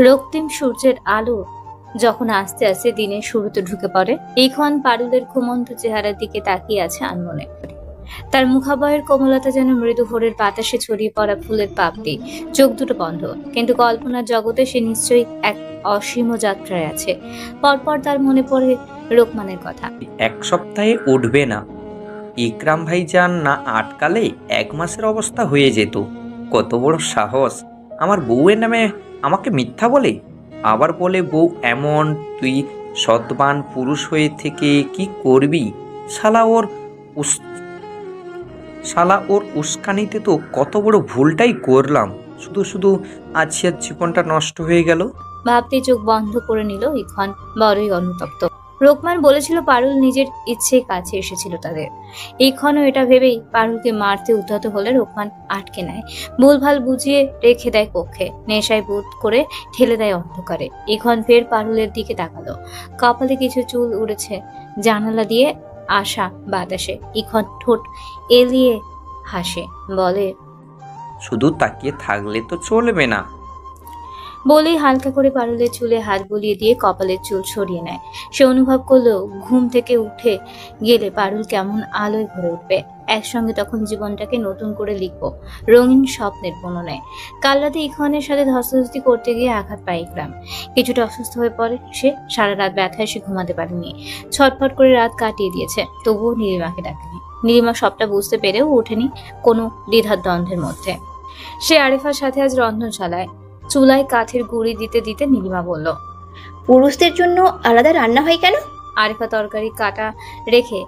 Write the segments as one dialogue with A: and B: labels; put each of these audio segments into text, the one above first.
A: রক্তিম সূর্যের আলো যখন আস্তে আস্তে দিনের শুরুতে ঢুকে পড়ে, এইক্ষণ পারুলের ঘুমন্ত চেহারার দিকে তাকিয়ে আছে আনমনে। তার মুখাবয়ের কোমলতা যেন মৃদু ভোরের বাতাসে ছড়িয়ে পড়া ফুলের পাপড়ি। চোখ দুটো বন্ধ, কিন্তু কল্পনার জগতে সে নিশ্চয়ই এক অসীম যাত্রায় আছে। পরপর তার মনে পড়ে রোকমানের কথা।
B: এক সপ্তাহে উঠবে না, ইকরাম ভাইজান না আটকালে 1 মাসের অবস্থা হয়ে যেত। কত বড় সাহস! আমার বউয়ের নামে আমাকে মিথ্যা বলে, আবার বলে বউ এমন, তুই সৎবান পুরুষ হয়ে থেকে কি করবি? শালা ওর উস্কানিতে তো কত বড় ভুলটাই করলাম, শুধু শুধু আছিয়ার জীবনটা নষ্ট হয়ে গেল।
A: ভাবতে চোখ বন্ধ করে নিল ইখন, বড়ই অনুতপ্ত। রোকমান বলেছিল পারুল নিজের ইচ্ছে কাছে এসেছিল তাদের। এইক্ষণও এটা ভেবেই পারুলকে মারতে উদ্ধত হলে রোকমান আটকে নেয়, ভুলভাল বুঝিয়ে রেখে দেয় কক্ষে, নেশায় বোধ করে ঠেলে দেয় অন্ধকারে। ইখন ফের পারুলের দিকে তাকালো, কপালে কিছু চুল উড়েছে, জানালা দিয়ে আসা বাতাসে ইখন ঠোঁট এলিয়ে হাসে, বলে,
B: শুধু তাকিয়ে থাকলে তো চলবে না।
A: বলেই হালকা করে পারুলের চুলে হাত বুলিয়ে দিয়ে কপালের চুল সরিয়ে নেয়। সে অনুভব করলো ঘুম থেকে উঠে গেলে পারুল কেমন আলোয় ভরে উঠবে। একসঙ্গে তখন জীবনটাকে নতুন করে লিখবো, রঙিন স্বপ্নের বর্ণনায়। কাল রাতে ইখওয়ানের সাথে ধস্তাধস্তি করতে গিয়ে আঘাত পায় ইকরাম। কিছুটা অসুস্থ হয়ে পড়ে সে। সারা রাত ব্যথায় সে ঘুমাতে পারেনি, ছটফট করে রাত কাটিয়ে দিয়েছে। তবুও নীলিমাকে ডাকেনি। নীলিমা সবটা বুঝতে পেরেও ওঠেনি কোনো দ্বিধার দ্বন্দ্বের মধ্যে। সে আরিফার সাথে আজ রন্ধন চালায়। চুলায় কাঠের গুঁড়ি দিতে দিতে নীলিমা বলল,
C: পুরুষদের জন্য আলাদা রান্না হয় কেন?
A: আরিফা তরকারি কাটা রেখে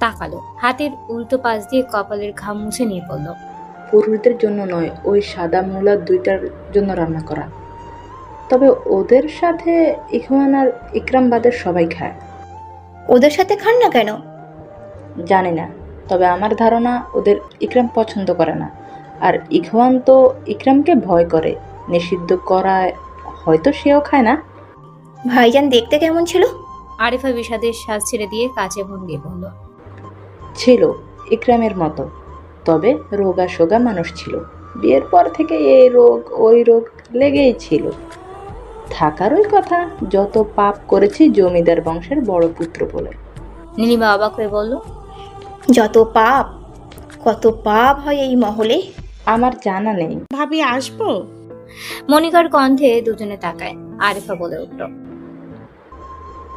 A: তাকালো, হাতের উল্টো পাশ দিয়ে কপালের ঘাম মুছে নিয়ে বলল,
D: পুরুষদের জন্য নয়, ওই সাদা মূলা 2টার জন্য রান্না করা। তবে ওদের সাথে ইখওয়ান আর ইকরাম বাদের সবাই খায়।
C: ওদের সাথে খান না কেন?
D: জানি না, তবে আমার ধারণা ওদের ইকরাম পছন্দ করে না, আর ইখওয়ান তো ইকরামকে ভয় করে। নিষিদ্ধ করায় হয়তো সেও খায় না।
C: ভাইজান দেখতে কেমন ছিল?
A: আরিফা বিষাদের শ্বাস ছেড়ে দিয়ে কাছে মন দিয়ে বলল,
D: ছিল ইকরামের মতো, তবে রোগা সোগা মানুষ ছিল। বিয়ের পর থেকে এই রোগ ওই রোগ লেগেই ছিল। থাকারই কথা, যত পাপ করেছি জমিদার বংশের বড় পুত্র বলে।
A: নীলিমা অবাক হয়ে বলল,
C: যত পাপ, কত পাপ হয় এই মহলে।
D: আমার জানা নেই।
E: ভাবি আসবো?
A: মনিকার কণ্ঠে দুজনে তাকায়। আরিফা বলে উঠল,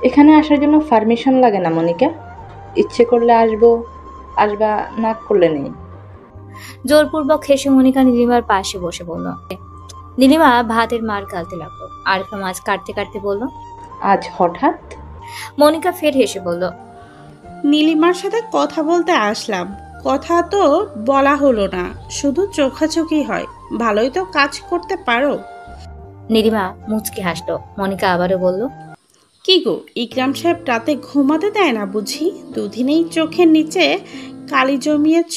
D: এখানে আসার জন্য পারমিশন লাগে না মনিকা, ইচ্ছে করলে আসবো, আসবা না করলে নেই।
A: জোরপূর্বক হেসে মনিকা নীলিমার পাশে বসে বলল। নীলিমা ভাতের মার গালতে লাগলো। আরিফা মাছ কাটতে কাটতে বলল,
D: আজ হঠাৎ?
A: মনিকা ফের হেসে বলল,
E: নীলিমার সাথে কথা বলতে আসলাম। কথা তো বলা হলো না, শুধু চোখাচোখি হয়। ভালোই তো কাজ করতে পারো।
A: নীলিমা মুচকি হাসলো। মনিকা আবারও বলল,
E: কি গো, ইকরাম সাহেব রাতে ঘুমাতে দেয় না বুঝি? দুদিনেই চোখের নিচে কালি জমিয়েছ।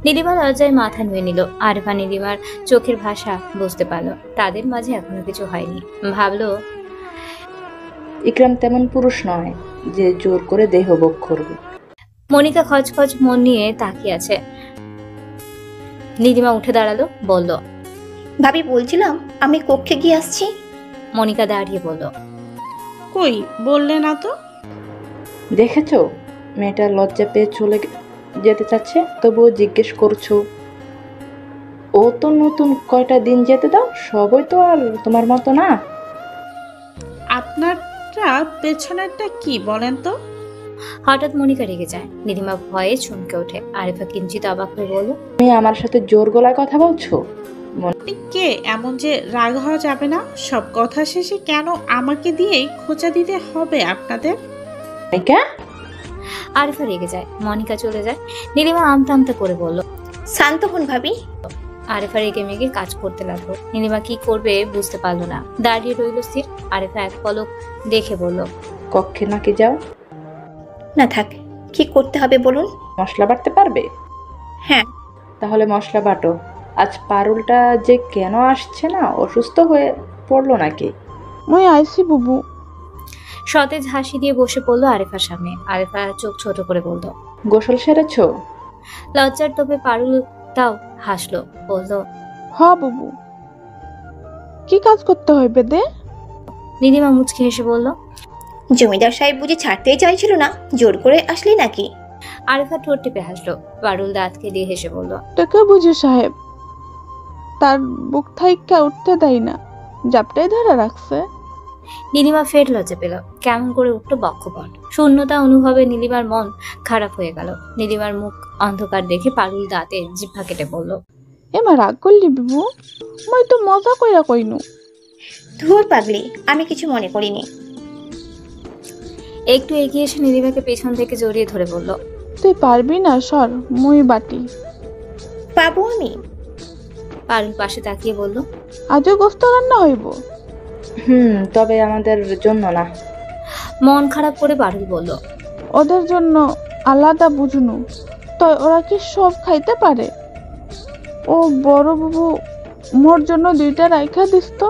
A: নীলিমা লজ্জায় মাথা নুয়ে নিল। আরিফা নীলিমার চোখের ভাষা বুঝতে পারলো, তাদের মাঝে এখনো কিছু হয়নি। ভাবলো,
D: ইকরাম তেমন পুরুষ নয় যে জোর করে দেহ ভোগ করবে।
A: মনিকা খচখচ মন নিয়ে তাকিয়ে আছে। নীলিমা উঠে দাঁড়ালো, বলল,
C: ভাবি বলছিলাম আমি কক্ষে গিয়ে আসছি।
A: মনিকা দাঁড়িয়ে বলল,
E: কই বললে না তো?
D: দেখেছো, মেয়েটা লজ্জা পেয়ে চলে যেতে চাচ্ছে, তবুও জিজ্ঞেস করছো। ও তো নতুন, কয়টা দিন যেতে দাও, সবই তো আর তোমার মতো না।
E: আপনারটা পেছনেরটা কি বলেন তো?
A: হঠাৎ মনিকা রেগে যায়। নীলিমা ভয়ে চমকে ওঠে। আরিফা কিঞ্চিত অবাক হয়ে বলল,
D: তুমি আমার সাথে জোর গলায় কথা বলছো?
E: কে এমন যে রাগ হওয়া যাবে না? সব কথা শেষে কেন আমাকে দিয়েই খোঁচা দিতে হবে আপনাদের?
A: আরিফা রেগে যায়। মনিকা চলে যায়। নীলিমা আমতা আমতা করে বলল,
C: শান্ত হন ভাবি।
A: আরিফা রেগে মেগে কাজ করতে লাগলো। নীলিমা কি করবে বুঝতে পারলো না, দাঁড়িয়ে রইল স্থির। আরিফা এক পলক দেখে বলল,
D: কক্ষে নাকি যাও?
C: না থাক, কি করতে হবে বলুন।
D: মশলা বাটতে পারবে?
C: হ্যাঁ।
D: তাহলে মশলা বাটো। আজ পারুলটা যে কেন আসছে না, অসুস্থ হয়ে পড়লো নাকি?
F: মই আইসি বুবু।
A: সতেজ হাসি দিয়ে বসে পড়লো আরিফার সামনে। আরিফা চোখ ছোট করে বলল,
D: গোসল সেরেছো?
A: লজ্জার তোপে পারুল তাও হাসলো, বলল,
F: হ বুবু। কি কাজ করতে হইবে দে?
A: নীলিমা মুচকি হেসে বলল।
C: জমিদার সাহেব বুঝি ছাড়তেই চাইছিল না, জোর করে আসলি নাকি?
A: আরিফা ঠোঁট টিপে হাসলো। পারুল দাঁতকে দিয়ে হেসে বলল।
F: টাকা বুঝি সাহেব তার বুক থাইকা উঠতে দেয় না, জাপটাই ধরে রাখছে।
A: নীলিমা ফের লজ্জা পেল। কেমন করে উঠল বক্ষপট। শূন্যতা অনুভবে নীলিমার মন খারাপ হয়ে গেল। নীলিমার মুখ অন্ধকার দেখে পারুল দাঁতে জিহ্বা কেটে বলল।
F: এমা রাগ করলি বিবু? মই তো মজা কইরা কইনু।
C: ধুর পাগলি, আমি কিছু মনে করিনি।
A: একটু এগিয়ে এসে নীলিমাকে পেছন থেকে জড়িয়ে ধরে বলল।
F: তুই পারবি না, সর, মুই বাটি।
C: পাবো আমি?
A: পারুল পাশে তাকিয়ে বলল।
F: আজও গোস্ত রান্না হইব?
D: তবে আমাদের জন্য না।
A: মন খারাপ করে পারুল বলল।
F: ওদের জন্য আলাদা বুঝনু, তাই ওরা কি সব খাইতে পারে? ও বড় বাবু, মোর জন্য 2টা রাইখা দিস তো।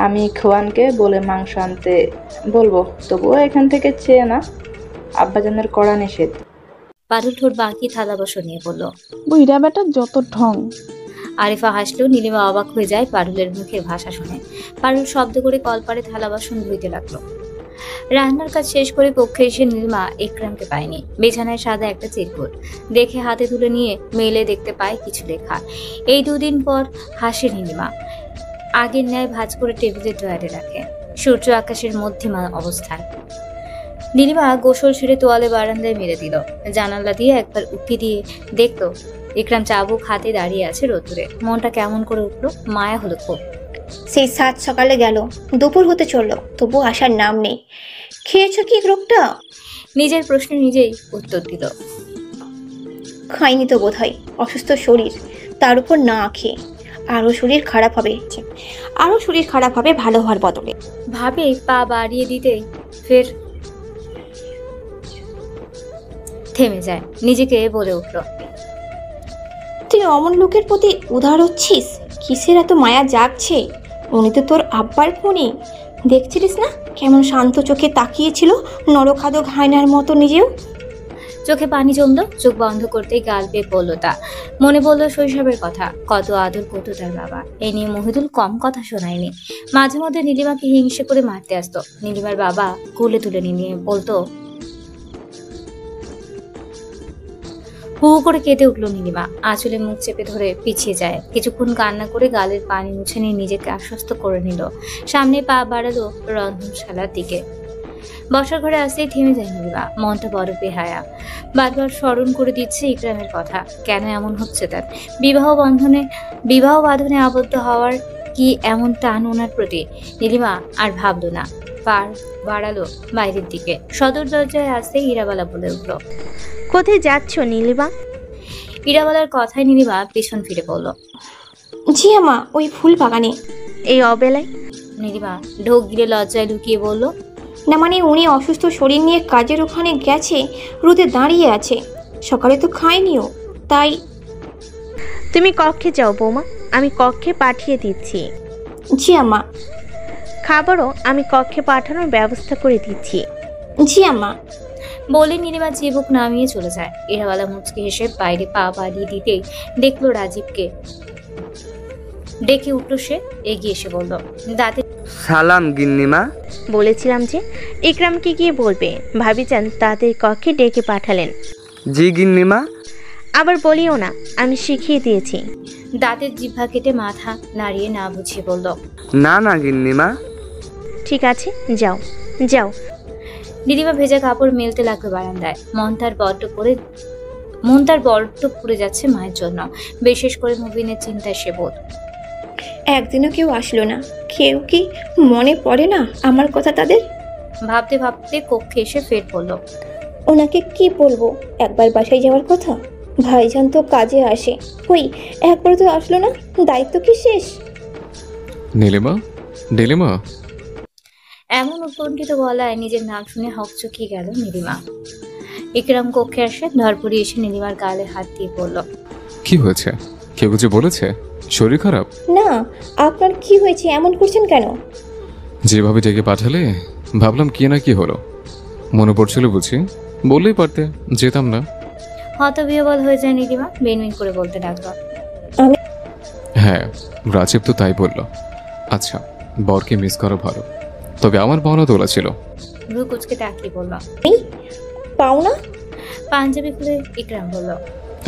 D: আমি খোয়ানকে বলে মাংস আনতে বলবো, তবুও এখান থেকে চেয়ে না, আব্বাজানের কড়া নিষেধ।
A: পারুল ঠোঁট বাঁকি থালা বাসন নিয়ে বলল।
F: বুইরা বেটার যত ঢং।
A: আরিফা হাসলো। নীলিমা অবাক হয়ে যায় পারুলের মুখের ভাষা শুনে। পারুল শব্দ করে কলপারে থালা বাসন ধুইতে লাগলো। রান্নার কাজ শেষ করে কক্ষে এসে নীলিমা ইকরামকে পায়নি। বিছানায় সাদা একটা চিরকুট দেখে হাতে তুলে নিয়ে মেলে দেখতে পায় কিছু লেখা। এই 2 দিন পর হাসে নীলিমা। আগের ন্যায় ভাঁজ করে টেবিলের ড্রয়ারে রাখে, সূর্য আকাশের মধ্যমা অবস্থায়। নীলিমা গোসল সেরে তোয়ালে বারান্দায় মেরে দিল। জানালা দিয়ে একবার উঁকি দিয়ে দেখলো ইকরাম চাবুক হাতে দাঁড়িয়ে আছে রোদ্দুরে। মনটা কেমন করে উঠলো, মায়া হলো খুব।
C: সেই 7 সকালে গেল, দুপুর হতে চললো, তবু আসার নাম নেই। খেয়েছো কি রোগটা?
A: নিজের প্রশ্নে নিজেই উত্তর দিল।
C: খাইনি তো বোধ হয়। অসুস্থ শরীর, তার উপর না খেয়ে আরও শরীর খারাপ হবে, ভালো হওয়ার বদলে।
A: ভাবে পা বাড়িয়ে দিতেই ফের থেমে যায়। নিজেকে বলে উঠল।
C: তুই অমন লোকের প্রতি উদার হচ্ছিস? কিসের এত মায়া জাগছে? উনি তো তোর আব্বার খুনি। দেখছিলিস না কেমন শান্ত চোখে তাকিয়েছিল, নরখাদক হায়নার মতো নিজেও।
A: চোখে পানি জমলো। চোখ বন্ধ করতেই গাল বেয়ে পড়লো তা। মনে পড়লো শৈশবের কথা, কত আদর করতো তার বাবা। এ নিয়ে মহিদুল কম কথা শোনায়নি। মাঝে মধ্যে নীলিমাকে হিংসে করে মারতে আসতো। নীলিমার বাবা কোলে তুলে নিয়ে বলতো। হু করে কেঁদে উঠল নীলিমা। আঁচলে মুখ চেপে ধরে পিছিয়ে যায়। কিছুক্ষণ কান্না করে গালের পানি মুছে নিয়ে নিজেকে আশ্বস্ত করে নিল। সামনে পা বাড়ালো রন্ধনশালার দিকে। বসার ঘরে আসতেই থেমে যায় নীলিমা। মনটা বড় বেহায়া। বারবার স্মরণ করে দিচ্ছে ইকরামের কথা। কেন এমন হচ্ছে তার? বিবাহ বাঁধনে আবদ্ধ হওয়ার কি এমন টান ওনার প্রতি? নীলিমা আর ভাবলো না, পা বাড়ালো বাইরের দিকে। সদর দরজায় আসতেই ইরাবালা বলে উঠল।
G: কোথায় যাচ্ছ নীলিমা?
A: ইরাবালার কথায় নীলিমা পিছন ফিরে বলল।
C: জি আমা, ওই ফুল বাগানে।
G: এই অবেলায়?
A: নীলিমা ঢোক গিলে লজ্জায় লুকিয়ে বলল।
C: না মানে উনি অসুস্থ শরীর নিয়ে কাজের ওখানে গেছে, রোদে দাঁড়িয়ে আছে। সকালে তো খায়নিও, তাই।
G: তুমি কক্ষে যাও বৌমা, আমি কক্ষে পাঠিয়ে দিচ্ছি।
C: জি আম্মা।
G: খাবারও আমি কক্ষে পাঠানোর ব্যবস্থা করে দিচ্ছি।
C: জি আম্মা।
A: বলে নীলিমা চিবুক নামিয়ে চলে যায়। ইরাবালা মুচকি হেসে বাইরে পা বাড়িয়ে দিতেই দেখলো রাজীবকে। ডেকে উঠল সে। এগিয়ে এসে বলল। দাঁতে
H: সালাম গিন্নিমা।
G: বলেছিলাম যে ইকরামকে গিয়ে বলবে ভাবিজান তাদের কক্ষে ডেকে পাঠালেন।
H: জি গিন্নিমা।
G: আবার বলিও না, আমি শিখিয়ে দিয়েছি।
A: দাঁতের জিহ্বা কেটে মাথা নাড়িয়ে না বুঝিয়ে বলল।
H: না না গিন্নিমা।
G: ঠিক আছে, যাও যাও।
A: নীলিমা ভেজা কাপড় মেলতে লাগলো বারান্দায়। মন তার বড্ড পুড়ে যাচ্ছে মায়ের জন্য, বিশেষ করে মুবিনের চিন্তায় সে বোধ।
C: একদিনও কেউ আসলো না। কেউ কি মনে পড়ে না আমার কথা তাদের?
A: ভাবতে ভাবতে কক্ষে এসে ফের পড়ল।
C: ওনাকে কি বলবো? একবার বাসায় যাওয়ার কথা। ভাইজান তো কাজে আসে, ওই একবার তো আসলো না। দায়িত্ব কি শেষ?
I: নীলিমা।
A: এমন উৎকণ্ঠিত গলায় নিজের নাম শুনে হকচকিয়ে গেল নীলিমা। ইকরাম কক্ষে আসে। ধরপড়ি এসে নীলিমার গালে হাত দিয়ে পড়ল।
I: কি হয়েছে? কেউ কিছু বলেছে? শরীর খারাপ?
C: না, আপনার কি হয়েছে? এমন করছেন কেন?
I: যেভাবে ডেকে পাঠালে ভাবলাম কি না কি হলো, মনে পড়ছিল বুঝি, বললেই পারতে, যেতাম না।
A: হতবিহ্বল হয়ে যায় নীলিমা। বেনবিন করে বলতে লাগলো।
I: হ্যাঁ, রাজীব তো তাই বলল। আচ্ছা, বরকে মিস করা ভালো, তবে আমার পাওনা তোলা ছিল।
A: ভ্রু কুচকে তাকিয়ে বলল।
C: পাও না?
A: পাঞ্জাবি খুলে ইকরাম বলল।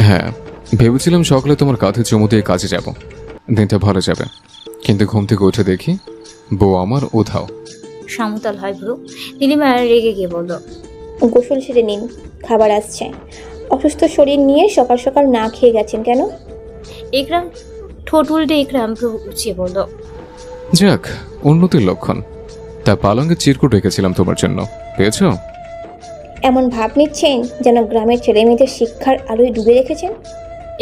I: হ্যাঁ, ভেবেছিলাম সকালে তোমার কাঁধে চুমু দিয়ে কাজে যাব, দিনটা ভালো যাবে। কিন্তু ঘুম থেকে উঠে দেখি বউ আমার উধাও।
A: সমতল হয় ভ্রু। নীলিমা রেগে গিয়ে বলল।
C: গোসল সেরে নিন, খাবার আসছে। অসুস্থ শরীর নিয়ে সকাল সকাল না খেয়ে গেছেন কেন?
A: ইকরাম ঠোঁট উল্টে ইকরাম ভ্রু উঁচিয়ে বলল।
I: যাক, উন্নতির লক্ষণ। তা পালঙ্গে চিরকুট রেখেছিলাম তোমার জন্য, পেয়েছো?
C: এমন ভাব নিচ্ছেন যেন গ্রামের ছেলে মেয়েদের শিক্ষার আলোয় ডুবে রেখেছেন।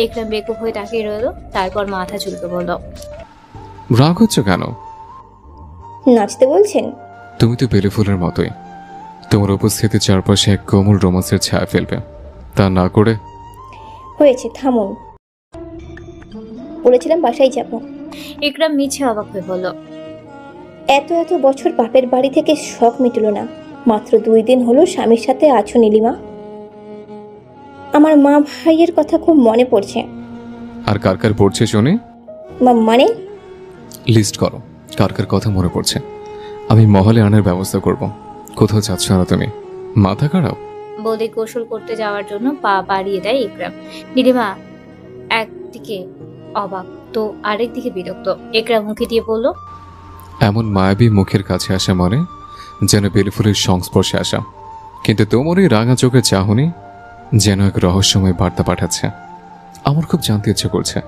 A: ইকরাম বেকুব হয়ে তাকিয়ে রইল, তারপর মাথা চুলকে বলল।
I: রাগ হচ্ছে কেন?
C: নাচতে বলছেন?
I: তুমি তো বেলে ফুলের মতোই, তোমার উপস্থিতি চারপাশে এক কোমল রোমান্সের ছায়া ফেলবে। তা না করে
C: হয়েছে, থামুন। বলেছিলাম বাসায় যাব।
A: ইকরাম মিছে অবাক হয়ে বলল।
C: এত এত বছর বাপের বাড়ি থেকে শখ মিটল না, মাত্র 2 দিন হলো স্বামীর সাথে আছো নীলিমা। আমার মা ভাইয়ের কথা খুব মনে পড়ছে।
I: আর কার কার পড়ছে শুনি?
C: মানে?
I: লিস্ট করো, কার কার কথা মনে পড়ছে। আমি মহলে আনার ব্যবস্থা করব। কোথাও যাচ্ছ না তুমি? মাথা খারাপ?
A: বলে গোসল করতে যাওয়ার জন্য পা বাড়িয়ে দেয় ইকরাম। নীলিমা একদিকে অবাক তো আরেক দিকে বিরক্ত। ইকরাম মুখে দিয়ে বলল।
I: এমন মায়াবী মুখের কাছে আসা মানে যেন বেলফুলের সংস্পর্শে আসা, কিন্তু তোমার এই রাঙা চোখের চাহনি যেন এক রহস্যময় বার্তা পাঠাচ্ছে। আমার খুব জানতে ইচ্ছে করছে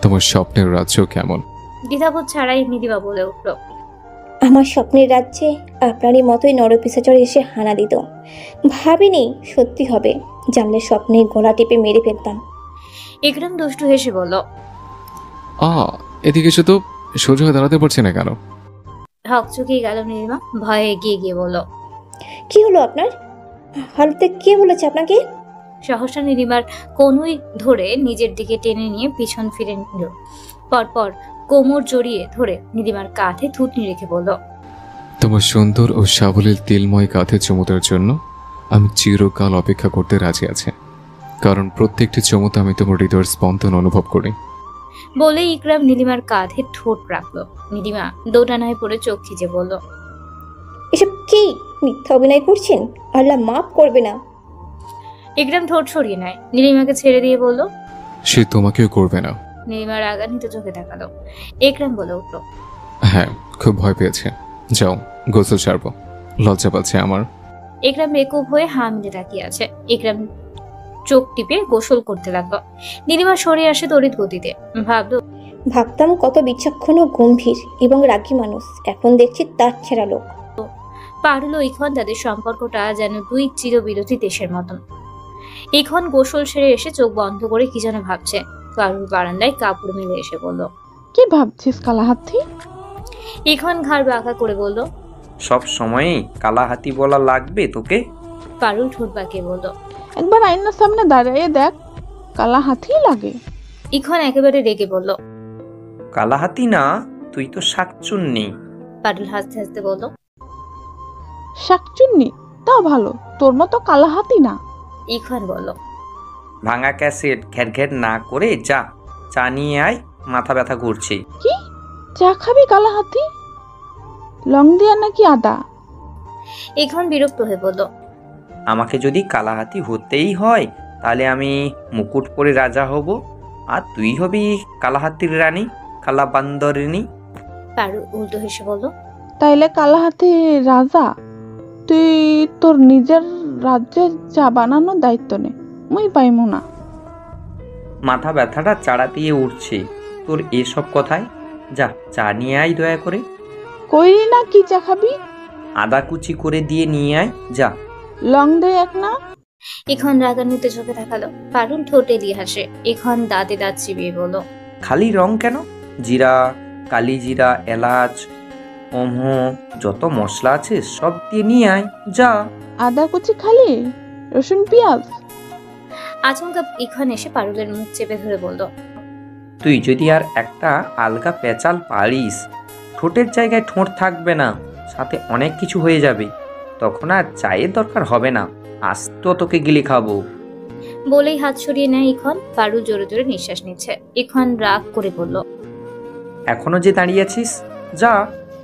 I: তোমার স্বপ্নের রাজ্য কেমন।
A: দ্বিধাবোধ ছাড়াই নীলিমা বলে উঠল।
C: আমার স্বপ্নের রাজ্যে আপনারই মতোই নরপিশাচর এসে হানা দিত। ভাবিনি সত্যি হবে, জানলে স্বপ্নের গলা টিপে মেরে ফেলতাম।
A: ইকরাম দুষ্টু হেসে বলল।
I: এদিকে এসে তো সোজা হয়ে দাঁড়াতে পারছি না কেন?
A: হক চুকিয়ে গেল নীলিমা, ভয়ে এগিয়ে গিয়ে বলল।
C: কি হলো আপনার? হালতে কে বলেছে আপনাকে?
A: সহসা নীলিমার কনুই ধরে নিজের দিকে টেনে নিয়ে পিছন ফিরে নিল। পরপর কোমর জড়িয়ে ধরে নীলিমার কাঁধে থুতনি রেখে বলল।
I: তোমার সুন্দর ও সাবলীল তিলময় কাঁধে চুমুতের জন্য আমি চিরকাল অপেক্ষা করতে রাজি আছি, কারণ প্রত্যেকটি চুমুতে আমি তোমার হৃদয়ের স্পন্দন অনুভব করি।
A: বলেই ইকরাম নীলিমার কাঁধে ঠোঁট রাখলো। নীলিমা দোটানায় পড়ে চোখ খিচে বলল।
C: এসব কি মিথ্যা অভিনয় করছেন? আল্লাহ মাফ করবে না।
A: ইকরাম ঠোঁট সরিয়ে নেয়, নীলিমাকে ছেড়ে দিয়ে বলল।
I: সে তোমাকেও করবে না।
A: নীলিমার রাগান্বিত চোখে তাকালো। ইকরাম বলে উঠল।
I: হ্যাঁ, খুব ভয় পেয়েছে। যাও, গোসল সারবো, লজ্জা পাচ্ছে আমার।
A: ইকরাম বেকুব হয়ে হা মিলে তাকিয়ে আছে। ইকরাম চোখ টিপে গোসল করতে লাগলো। নীলিমা সরে আসে তড়িৎ গতিতে।
C: ভাবতাম কত বিচক্ষণ ও গম্ভীর এবং রাগী মানুষ, এখন দেখছি তার ছেঁড়া লোক।
A: পারুল ও ইখন তাদের সম্পর্কটা যেন দুই চিরবিরোধী দেশের মতন। ইখন গোসল সেরে এসে চোখ বন্ধ করে কি যেন ভাবছে। পারুল বারান্দায় কাপড় মেলে এসে বলল।
F: কি ভাবছিস কালাহাতি?
A: ইখন ঘাড় বাঁকা করে বলল।
B: সব সময়ই কালাহাতি বলা লাগবে তোকে?
A: পারুল ঠোঁট বাঁকিয়ে বলল।
F: একবার আয়নার সামনে দাঁড়িয়ে দেখ, কালাহাতি লাগে।
A: ইখন একেবারে রেগে বলল।
B: কালাহাতি না, তুই তো শাকচুন্নি।
A: পারুল হাসতে হাসতে বলল।
F: শাকচুন্নি? তাও ভালো, তোর মতো কালাহাতি না।
A: ইখন বলল।
B: ভাঙা ক্যাসেট ঘ্যার ঘ্যার না করে যা, চা নিয়ে আয়, মাথা ব্যথা করছে।
F: কি চা খাবি কালাহাতি? লং দিয়া নাকি আদা?
A: ইখন বিরক্ত হয়ে বলল।
B: আমাকে যদি কালাহাতি হতেই হয় তাহলে আমি মুকুট পরে রাজা হব, আর তুই হবি কালাহাতির রানী, কালা বান্দরিনী।
A: পারুল উল্টো হেসে বলল।
F: তাইলে কালাহাতি রাজা, তুই তোর নিজের রাজ্যে চা বানানোর দায়িত্ব নে, মুই পাইমু না।
B: মাথা ব্যথাটা চাড়া দিয়ে উঠছে তোর এসব কথায়। যা, চা নিয়ে আয় দয়া করে।
F: কইরি না কি চা খাবি?
B: আদা কুচি করে দিয়ে নিয়ে আয় যা।
F: লং দে এক না।
A: ইখন রাগান্বিত চোখে তাকালো। পারুল ঠোঁটে দিয়ে হাসে। ইখন দাঁতে দাঁত চিবিয়ে বলল।
B: খালি রং কেন? জিরা, কালি জিরা, এলাচ, ওমহ, যত মশলা আছে সব দিয়ে নিয়ে আয় যা।
F: আদা কুচি খালি, রসুন পেঁয়াজ?
A: আচমকা ইখন এসে পারুলের মুখ চেপে ধরে বলল।
B: তুই যদি আর একটা আলগা পেঁচাল পারিস, ঠোঁটের জায়গায় ঠোঁট থাকবে না, সাথে অনেক কিছু হয়ে যাবে, তখন আর চায়ের দরকার হবে না, আস্ত তোকে গিলে খাবো।
A: বলেই হাত সরিয়ে নেয় ইখন। পারুল জোরে জোরে নিঃশ্বাস নিচ্ছে। ইখন রাগ করে বলল।
B: এখনো যে দাঁড়িয়ে আছিস? যা,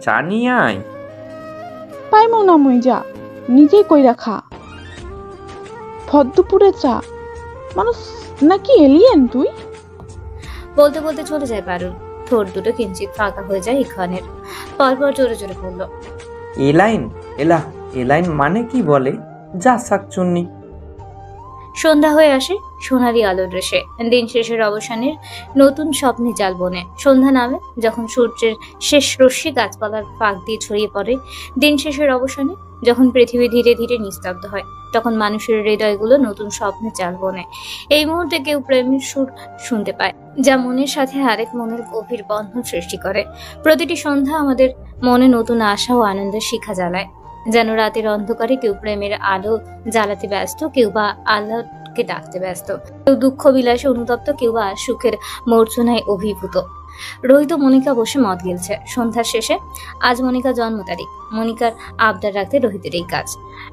B: চা নিয়ে আয়।
F: পাইমো না মুই, যা নিজেই কইরা খা। ভদ্রপুরে চা মানুষ নাকি এলিয়েন তুই?
A: বলতে বলতে চলে যায় পারুল। ঠোঁট দুটো কিঞ্চিত ফাঁকা হয়ে যায় ইখানের। পরপর জোরে জোরে বলল,
B: এ লাইন মানে কি বলে? যা শাকচুন্নি।
A: সন্ধ্যা হয়ে আসে সোনালি আলোর রেশে। দিন শেষের অবসানের নতুন স্বপ্নে জাল বনে। সন্ধ্যা নামে যখন সূর্যের শেষ রশ্মি গাছপালার ফাঁক দিয়ে ছড়িয়ে পড়ে, দিন শেষের অবসানে যখন পৃথিবী ধীরে ধীরে নিস্তব্ধ হয়, তখন মানুষের হৃদয়গুলো নতুন স্বপ্নে জাল বনে। এই মুহূর্তে কেউ প্রেমের সুর শুনতে পায়, যা মনের সাথে আরেক মনের গভীর বন্ধন সৃষ্টি করে। প্রতিটি সন্ধ্যা আমাদের মনে নতুন আশা ও আনন্দের শিখা জ্বালায়। যেন রাতের অন্ধকারে কেউ প্রেমের আলো জ্বালাতে ব্যস্ত, কেউ বা আল্লাহকে ডাকতে ব্যস্ত, কেউ দুঃখ বিলাসে অনুতপ্ত, কেউ বা সুখের মূর্ছনায় অভিভূত। রোহিত ও মনিকা বসে মদ গিলছে। সন্ধ্যার শেষে আজ মনিকার জন্ম তারিখ। মনিকার আবদার রাখতে রোহিতের এই কাজ।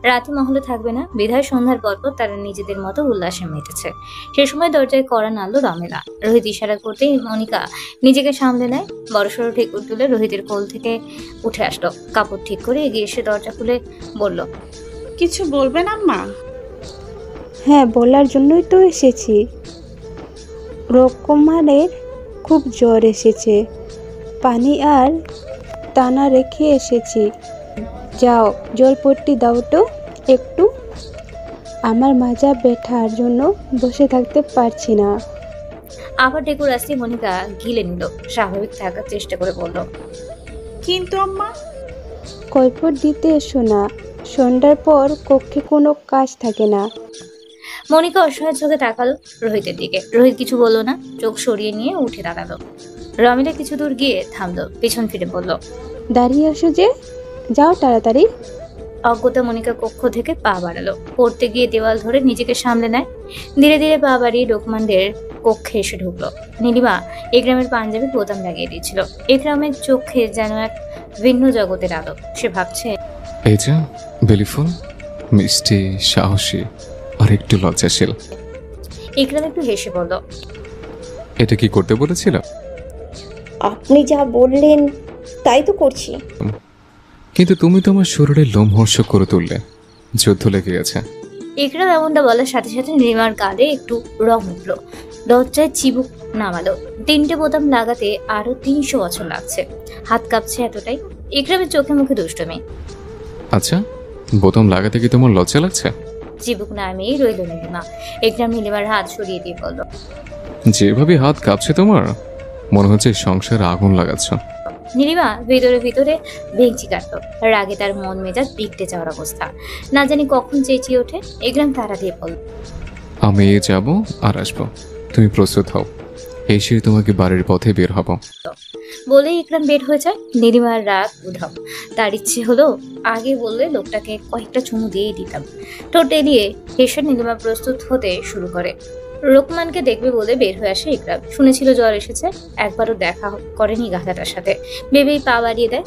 A: রাতে মহলে থাকবে না, বিধায় সন্ধ্যার পরপর তারা নিজেদের মতো উল্লাসে মেতেছে। সে সময় দরজায় কড়া নাড়ল রমেলা। রোহিত ইশারা করতেই মনিকা নিজেকে সামলে নেয়। বড়সড় ঠেকুর তুলে রোহিতের কোল থেকে উঠে আসলো। কাপড় ঠিক করে এগিয়ে এসে দরজা খুলে বলল,
E: কিছু বলবেন আম্মা?
J: হ্যাঁ, বলার জন্যই তো এসেছি। রকমারের খুব জ্বর এসেছে, পানি আর টানা রেখে এসেছি। যাও, জলপট্টি দাও তো একটু। আমার মাজা ব্যথার জন্য বসে থাকতে পারছি না।
A: আবার ঠেকুর আসতে মনিকা গিলে নিল। স্বাভাবিক থাকার চেষ্টা করে বলল,
E: কিন্তু আম্মা।
J: কৈফত দিতে এসো না, সন্ধ্যার পর কক্ষে কোনো কাজ থাকে না।
A: মনিকা অসহায় চোখে তাকালো রোহিতের দিকে। রোহিত কিছু বলল না, চোখ সরিয়ে নিয়ে উঠে দাঁড়ালো। রমিলা কিছু দূর গিয়ে থামলো, পেছন ফিরে বলল,
J: দাঁড়িয়ে আসো যে, যাও তাড়াতাড়ি।
A: অজ্ঞতা মনিকা কক্ষ থেকে পা বাড়ালো। পড়তে গিয়ে দেওয়াল ধরে নিজেকে সামলে নেয়। ধীরে ধীরে পা বাড়িয়ে লোকমানদের কক্ষে এসে ঢুকলো। নীলিমা একরামের পাঞ্জাবি বোতাম লাগিয়ে দিয়েছিল। একরামের চোখে যেন এক ভিন্ন জগতের আলো। সে ভাবছে,
I: এই যে বেলিফুল, মিষ্টি, সাহসী আর একটু লজ্জাশীল।
A: একরাম একটু হেসে বলল,
I: এটা কি করতে বলেছিল?
C: আপনি যা বললেন তাই তো করছি।
I: কিন্তু তুমি তো আমার শরীরে লোমহর্ষ করে তুললে। যুদ্ধ লেগে গেছে।
A: একরাম এমনটা বলার সাথে সাথে নীলিমার গালে একটু রং উঠল। লজ্জায় চিবুক নামালো। 3টে বোতাম লাগাতে আরো 300 বছর লাগছে। হাত কাঁপছে এতটাই। একরামের চোখে মুখে দুষ্টমি।
I: আচ্ছা, বোতাম লাগাতে কি তোমার লজ্জা লাগছে?
A: চিবুক নামিয়েই রইল নীলিমা। একরাম নীলিমার হাত সরিয়ে দিয়ে বলল,
I: যেভাবে হাত কাঁপছে তোমার, মনে হচ্ছে সংসারে আগুন লাগাচ্ছ।
A: নীলিমা ভিতরে ভিতরে ভেঙচি কাটলো। রাগে তার মন মেজাজ বিগড়ে যাওয়ার অবস্থা। না জানি কখন চেঁচিয়ে ওঠে। একরাম তাড়া দিয়ে বলল,
I: আমি যাব আর আসবো, তুমি প্রস্তুত হও। এই সে তোমাকে বাড়ির পথে বের হব।
A: বলেই একরাম বের হয়ে যায়। নীলিমার রাগ উধাও। তার ইচ্ছে হলো আগে বললে লোকটাকে কয়েকটা চুমু দিয়েই দিতাম। ঠোঁট এলিয়ে হেসে নীলিমা প্রস্তুত হতে শুরু করে। রোকমানকে দেখবে বলে বের হয়ে আসে একরাম। শুনেছিল জ্বর এসেছে, একবারও দেখা করেনি গাধাটার সাথে। ভেবেই পা বাড়িয়ে দেয়।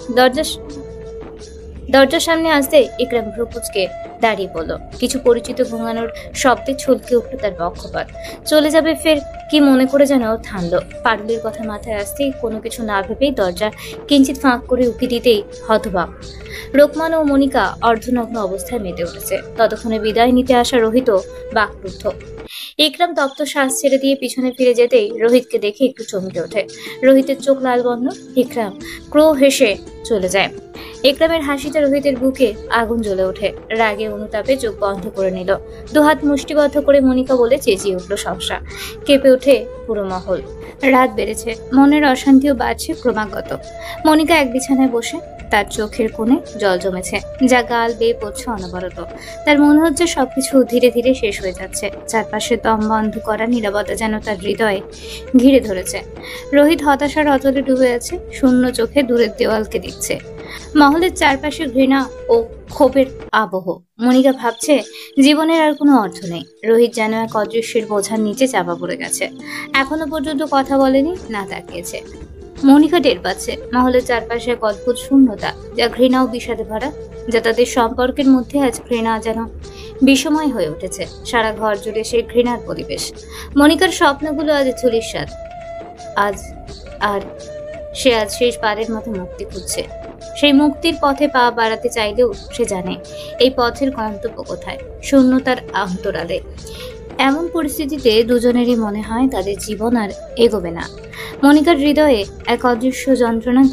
A: দরজার সামনে আসতে একরাম ভ্রুকুচকে দাঁড়িয়ে পড়ল। কিছু পরিচিত ঘুমানোর শব্দে ছলকে উঠল তার বক্ষপাত। চলে যাবে ফের কি মনে করে যেন থামলো। পারুলের কথা মাথায় আসতেই কোনো কিছু না ভেবেই দরজা কিঞ্চিত ফাঁক করে উকি দিতেই হতবাক। রোকমান ও মনিকা অর্ধনগ্ন অবস্থায় মেতে উঠেছে। ততক্ষণে বিদায় নিতে আসা রোহিত বাকরুদ্ধ। একরাম তপ্ত শ্বাস ছেড়ে দিয়ে পিছনে ফিরে যেতেই রোহিতকে দেখে একটু চমকে ওঠে। রোহিতের চোখ লাল বন্ধ। একরাম ক্রো হেসে চলে যায়। একরামের হাসিতে রোহিতের বুকে আগুন জ্বলে ওঠে। রাগে অনুতাপে চোখ বন্ধ করে নিল। দুহাত মুষ্টিবদ্ধ করে মনিকা বলে চেঁচিয়ে উঠল সহসা। কেঁপে ওঠে পুরো মহল। রাত বেড়েছে, মনের অশান্তিও বাড়ছে ক্রমাগত। মনিকা এক বিছানায় বসে, তার চোখের কোণে জল জমেছে, যা গাল বেয়ে পড়ছে অনবরত। তার মনে হচ্ছে সবকিছু ধীরে ধীরে শেষ হয়ে যাচ্ছে। চারপাশে দম বন্ধ করা নীরবতা যেন তার হৃদয়ে ঘিরে ধরেছে। রোহিত হতাশার অতলে ডুবে আছে, শূন্য চোখে দূরের দেওয়ালকে দেখছে। মহলের চারপাশে ঘৃণা ও ক্ষোভের আবহ। মনিকা ভাবছে জীবনের আর কোনো অর্থ নেই। রোহিত যেন এক অদৃশ্যের বোঝার নিচে চাপা পড়ে গেছে। এখনো পর্যন্ত কথা বলেনি, না তাকিয়েছে। মনিকা টের পাচ্ছে মহলের চারপাশে এক অদ্ভুত শূন্যতা, যা ঘৃণা ও বিষাদে ভরা, যা তাদের সম্পর্কের মধ্যে আজ ঘৃণা যেন বিষময় হয়ে উঠেছে। সারা ঘর জুড়ে সেই ঘৃণার পরিবেশ। মনিকার স্বপ্নগুলো আজ ধূলিসাৎ। আজ আর সে আজ শেষবারের মতো মুক্তি খুঁজছে। সেই মুক্তির পথে পা বাড়াতে চাইলেও সে জানে এই পথের গন্তব্য কোথায়, শূন্যতার অন্তরালে। এমন পরিস্থিতিতে দুজনেরই মনে হয় তাদের জীবন আর এগোবে না। মনিকার হৃদয়ে এক অদৃশ্য যন্ত্রণা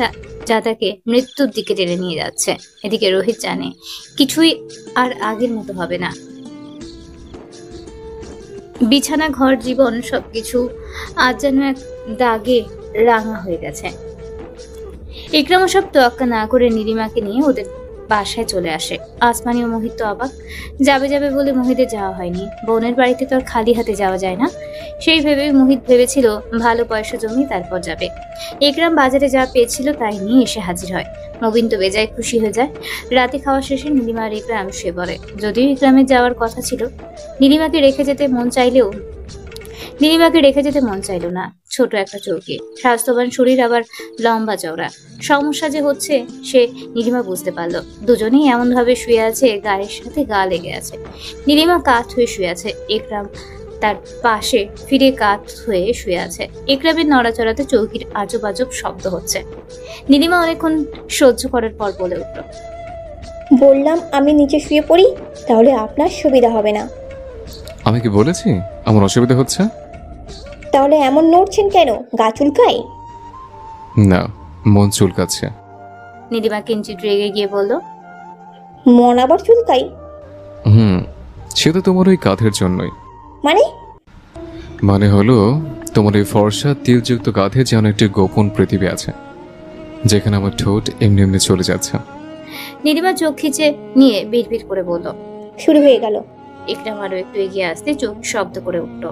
A: যা তাকে মৃত্যুর দিকে টেনে নিয়ে যাচ্ছে। এদিকে রোহিত জানে কিছুই আর আগের মতো হবে না। বিছানা, ঘর, জীবন সবকিছু আজ যেন এক দাগে রাঙা হয়ে গেছে। ইকরাম সব তোয়াক্কা না করে নীলিমাকে নিয়ে ওদের বাসায় চলে আসে। আসমানি ও মোহিত তো অবাক। যাবে যাবে বলে মোহিতের যাওয়া হয়নি। বোনের বাড়িতে তো আর খালি হাতে যাওয়া যায় না। সেই ভেবে মোহিত ভেবেছিল ভালো পয়সা জমি তারপর যাবে। ইকরাম বাজারে যা পেয়েছিল তাই নিয়ে এসে হাজির হয়। নবীন তো বেজায় খুশি হয়ে যায়। রাতে খাওয়া শেষে নীলিমা আর ইকরাম শুয়ে পড়ে। যদিও ইকরামের যাওয়ার কথা ছিল, নীলিমাকে রেখে যেতে মন চাইলো না। ছোট একটা চৌকি, স্বাস্থ্যবান শরীর, আবার লম্বা চওড়া। সমস্যা যে হচ্ছে সে নীলিমা বুঝতে পারলো। দুজনেই এমন ভাবে শুয়ে আছে, গায়ের সাথে গা লেগে আছে। নীলিমা কাত হয়ে শুয়ে আছে, ইকরাম তার পাশে ফিরে কাত হয়ে শুয়ে আছে। ইকরামের নড়াচড়াতে চৌকির আজব আজব শব্দ হচ্ছে। নীলিমা অনেকক্ষণ সহ্য করার পর বলে উঠল,
C: বললাম আমি নিচে শুয়ে পড়ি, তাহলে আপনার সুবিধা হবে না।
I: আমি কি বলেছি আমার অসুবিধা হচ্ছে?
C: তাহলে এমন নড়ছেন কেন? গা চুলকায়?
I: না, মন চুলকাচ্ছে।
A: নীলিমা কিঞ্চিত রেগে গিয়ে বলল,
C: মন আবার চুলকাই?
I: সে তো তোমার ওই কাঁধের জন্যই। মানে হলো তোমার এই ফর্সা তিলযুক্ত কাঁধে যেন একটি গোপন পৃথিবী আছে, যেখানে আমার ঠোঁট এমনি এমনি চলে যাচ্ছে।
A: নীলিমা চোখ খিচে নিয়ে বিড়বিড় করে বলল,
C: শুরু হয়ে গেল।
A: ইকরাম আরো একটু এগিয়ে আসতে চোখ শব্দ করে উঠল।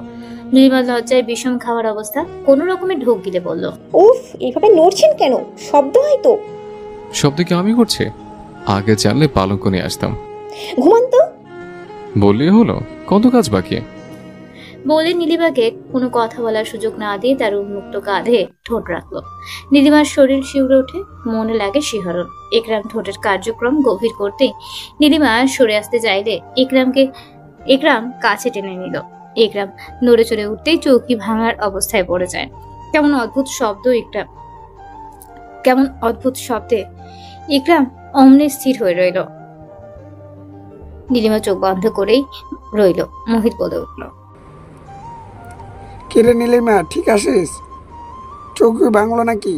A: নীলিমা লজ্জায় বিষম খাওয়ার অবস্থা, কোন রকমে ঢোক গিলে বলল,
C: উফ, এভাবে নড়ছেন কেন? শব্দ হয় তো।
I: শব্দ কি আমি করছি? আগে জানলে পালঙ্ক নিয়ে আসতাম।
C: ঘুমান তো।
I: বললেই হলো, কত কাজ বাকি।
A: বলে নীলিমাকে কোনো কথা বলার সুযোগ না দিয়ে তার উন্মুক্ত কাঁধে ঠোঁট রাখলো। নীলিমার শরীর শিউরে ওঠে, মনে লাগে শিহরণ। ইকরাম ঠোঁটের কার্যক্রম গভীর করতেই নীলিমা সরে আসতে চাইলে ইকরাম কাছে টেনে নিল। ইকরাম নড়ে চড়ে উঠতেই চৌকি ভাঙার অবস্থায় পড়ে যায়। কেমন অদ্ভুত শব্দে ইকরাম অমনি স্থির হয়ে রইল। নীলিমা চোখ বন্ধ করেই রইল। মোহিত বলে উঠল,
K: কিরে নীলিমা, ঠিক আছিস? চৌকি ভাঙলো নাকি?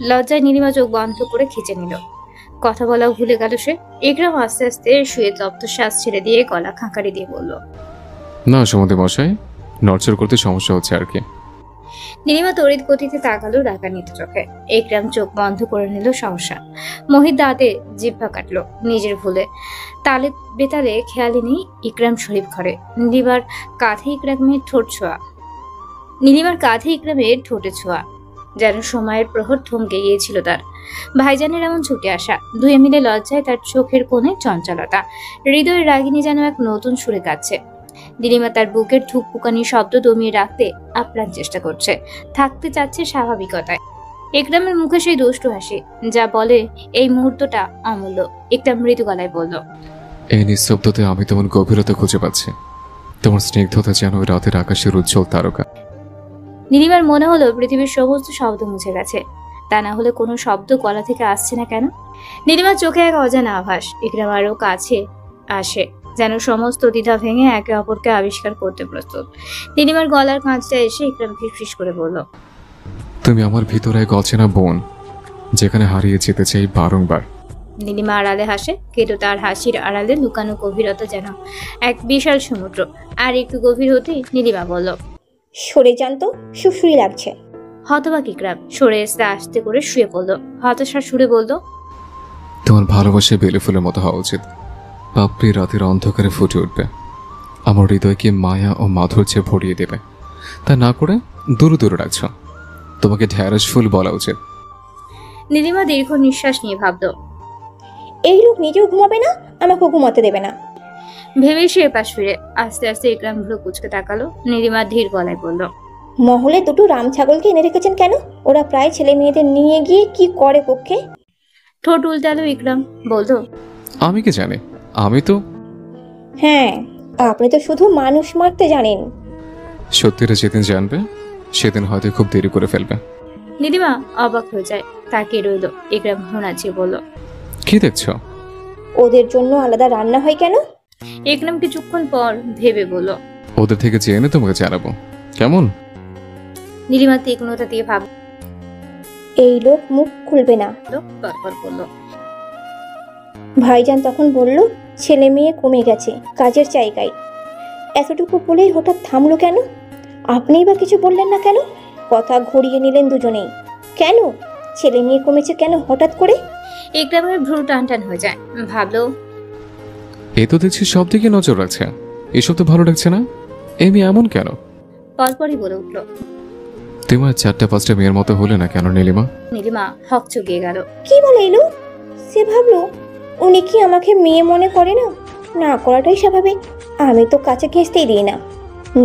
A: লজ্জায় নীলিমা চোখ বন্ধ করে খিচে নিল। কথা বলাও ভুলে গেল সে। ইকরাম আস্তে আস্তে শুয়ে তপ্ত শ্বাস ছেড়ে দিয়ে গলা খাঁকারি দিয়ে বলল,
I: না সমুদ্র মশাই, নড়চড় করতে সমস্যা হচ্ছে আর কি।
A: নীলিমা তড়িৎ গতিতে তাকালো রাগান্বিত চোখে। ইকরাম চোখ বন্ধ করে নিল সমস্যা। মোহিত দাঁতে জিহ্বা কাটলো নিজের ভুলে। তালে বেতালে খেয়ালি নেই ইকরাম শরীফ ঘরে। নীলিমার কাঁধে ইকরামের ঠোঁটে ছোঁয়া, যেন সময়ের প্রহর থমকে গিয়েছিল তার। ভাইজানের এমন ছুটে আসা, দুয়ে মিলে লজ্জায় তার চোখের কোণে চঞ্চলতা, হৃদয়ের রাগিনী যেন এক নতুন সুরে কাচ্ছে। নীলিমা তার বুকের ধুকপুকানি শব্দ দমিয়ে রাখতে আপ্রাণ চেষ্টা করছে, থাকতে চাচ্ছে স্বাভাবিকতায়। ইকরামের মুখে সেই দুষ্টু হাসি, যা বলে এই মুহূর্তটা অমূল্য। একটা মৃদু গলায় বলল,
I: এই নিস্তব্ধতে আমি তোমার গভীরতা খুঁজে পাচ্ছি। তোমার স্নিগ্ধতা যেন ওই রাতের আকাশের উজ্জ্বল তারকা।
A: নীলিমার মনে হলো পৃথিবীর সমস্ত শব্দ মুছে গেছে। তা না হলে কোনো শব্দ গলা থেকে আসছে না কেন? নীলিমার চোখে এক অজানা আভাস। ইকরাম আরো কাছে আসে, যেন সমস্ত দ্বিধা ভেঙে একে অপরকে আবিষ্কার করতে প্রস্তুত। নীলিমার গলার কাঁচটা এসে ইকরাম ফিসফিস করে বলল,
I: তুমি আমার ভিতরে এক অচেনা বোন, যেখানে হারিয়ে যেতে চাই বারংবার।
A: নীলিমা আড়ালে হাসে, কিন্তু তার হাসির আড়ালে লুকানো গভীরতা যেন এক বিশাল সমুদ্র। আর একটু গভীর হতেই নীলিমা বলল,
C: সরে যান তো, সুসুই লাগছে।
A: হতবাক ইকরাম সরে এসে আস্তে করে শুয়ে পড়ল। হতাশার সুরে বলল,
I: তোমার ভালোবাসা বেলে ফুলের মতো হওয়া উচিত। পাপড়ি রাতের অন্ধকারে ফুটে উঠবে, আমার হৃদয়কে মায়া ও মাধুর্যে ভরিয়ে দেবে। তা না করে দূরে দূরে রাখছ। তোমাকে ঢ্যাঁড়স ফুল বলা উচিত।
A: নীলিমা দীর্ঘ নিঃশ্বাস নিয়ে ভাবল,
C: এই লোক নিজেও ঘুমাবে না, আমাকেও ঘুমাতে দেবে না।
A: ভেবেই সে পাশ ফিরে আস্তে আস্তে ইকরাম ভ্রু কুচকে তাকালো। নীলিমা ধীর গলায় বলল,
C: মহলে দুটো রাম ছাগলকে এনে রেখেছেন কেন? ওরা প্রায় ছেলে মেয়েদের নিয়ে গিয়ে কি করে কক্ষে?
A: ঠোঁট উল্টালো ইকরাম, বলল,
I: আমি কি জানি, আমি তো।
C: হ্যাঁ, আপনি তো শুধু মানুষ মারতে জানেন।
I: সত্যিটা যেদিন জানবে সেদিন হয়তো খুব দেরি করে ফেলবে।
A: নীলিমা অবাক হয়ে যায়, তাকিয়ে রইল। ইকরাম হোনাচি বলল,
I: কি দেখছো?
C: ওদের জন্য আলাদা রান্না হয় কেন?
A: ইকরাম কিছুক্ষণ পর ভেবে বলল,
I: ওদের থেকে জেনে তোমাকে জানাবো, কেমন?
A: নীলিমা তীক্ষ্ণতা দিয়ে ভাবল,
C: এই লোক মুখ খুলবে না।
A: পরপর বলল,
C: ভাইজান তখন বলল ছেলে মেয়ে কমে গেছে কাজের জায়গায়। এতটুকু বলেই হঠাৎ থামলো কেন? আপনিই বা কিছু বললেন না কেন? কথা ঘুরিয়ে নিলেন দুজনেই। কেন ছেলে মেয়ে কমেছে কেন হঠাৎ করে?
A: ইকরামের ভ্রু টান হয়ে যায়। ভাবলো,
I: এ তো দেখছি সব দিকে নজর রাখছে, এসব তো ভালো লাগছে না। এমনি এমন কেন?
A: পরপরই বলে উঠল,
I: তোমার 4-5টা মেয়ের মতো হলে না কেন নীলিমা?
A: নীলিমা হক চুকিয়ে গেল।
C: কি বলে এলো? সে ভাবলো উনি কি আমাকে মেয়ে মনে করে না? না করাটাই স্বাভাবিক। আমি তো কাছে ঘেঁষতেই দিই না,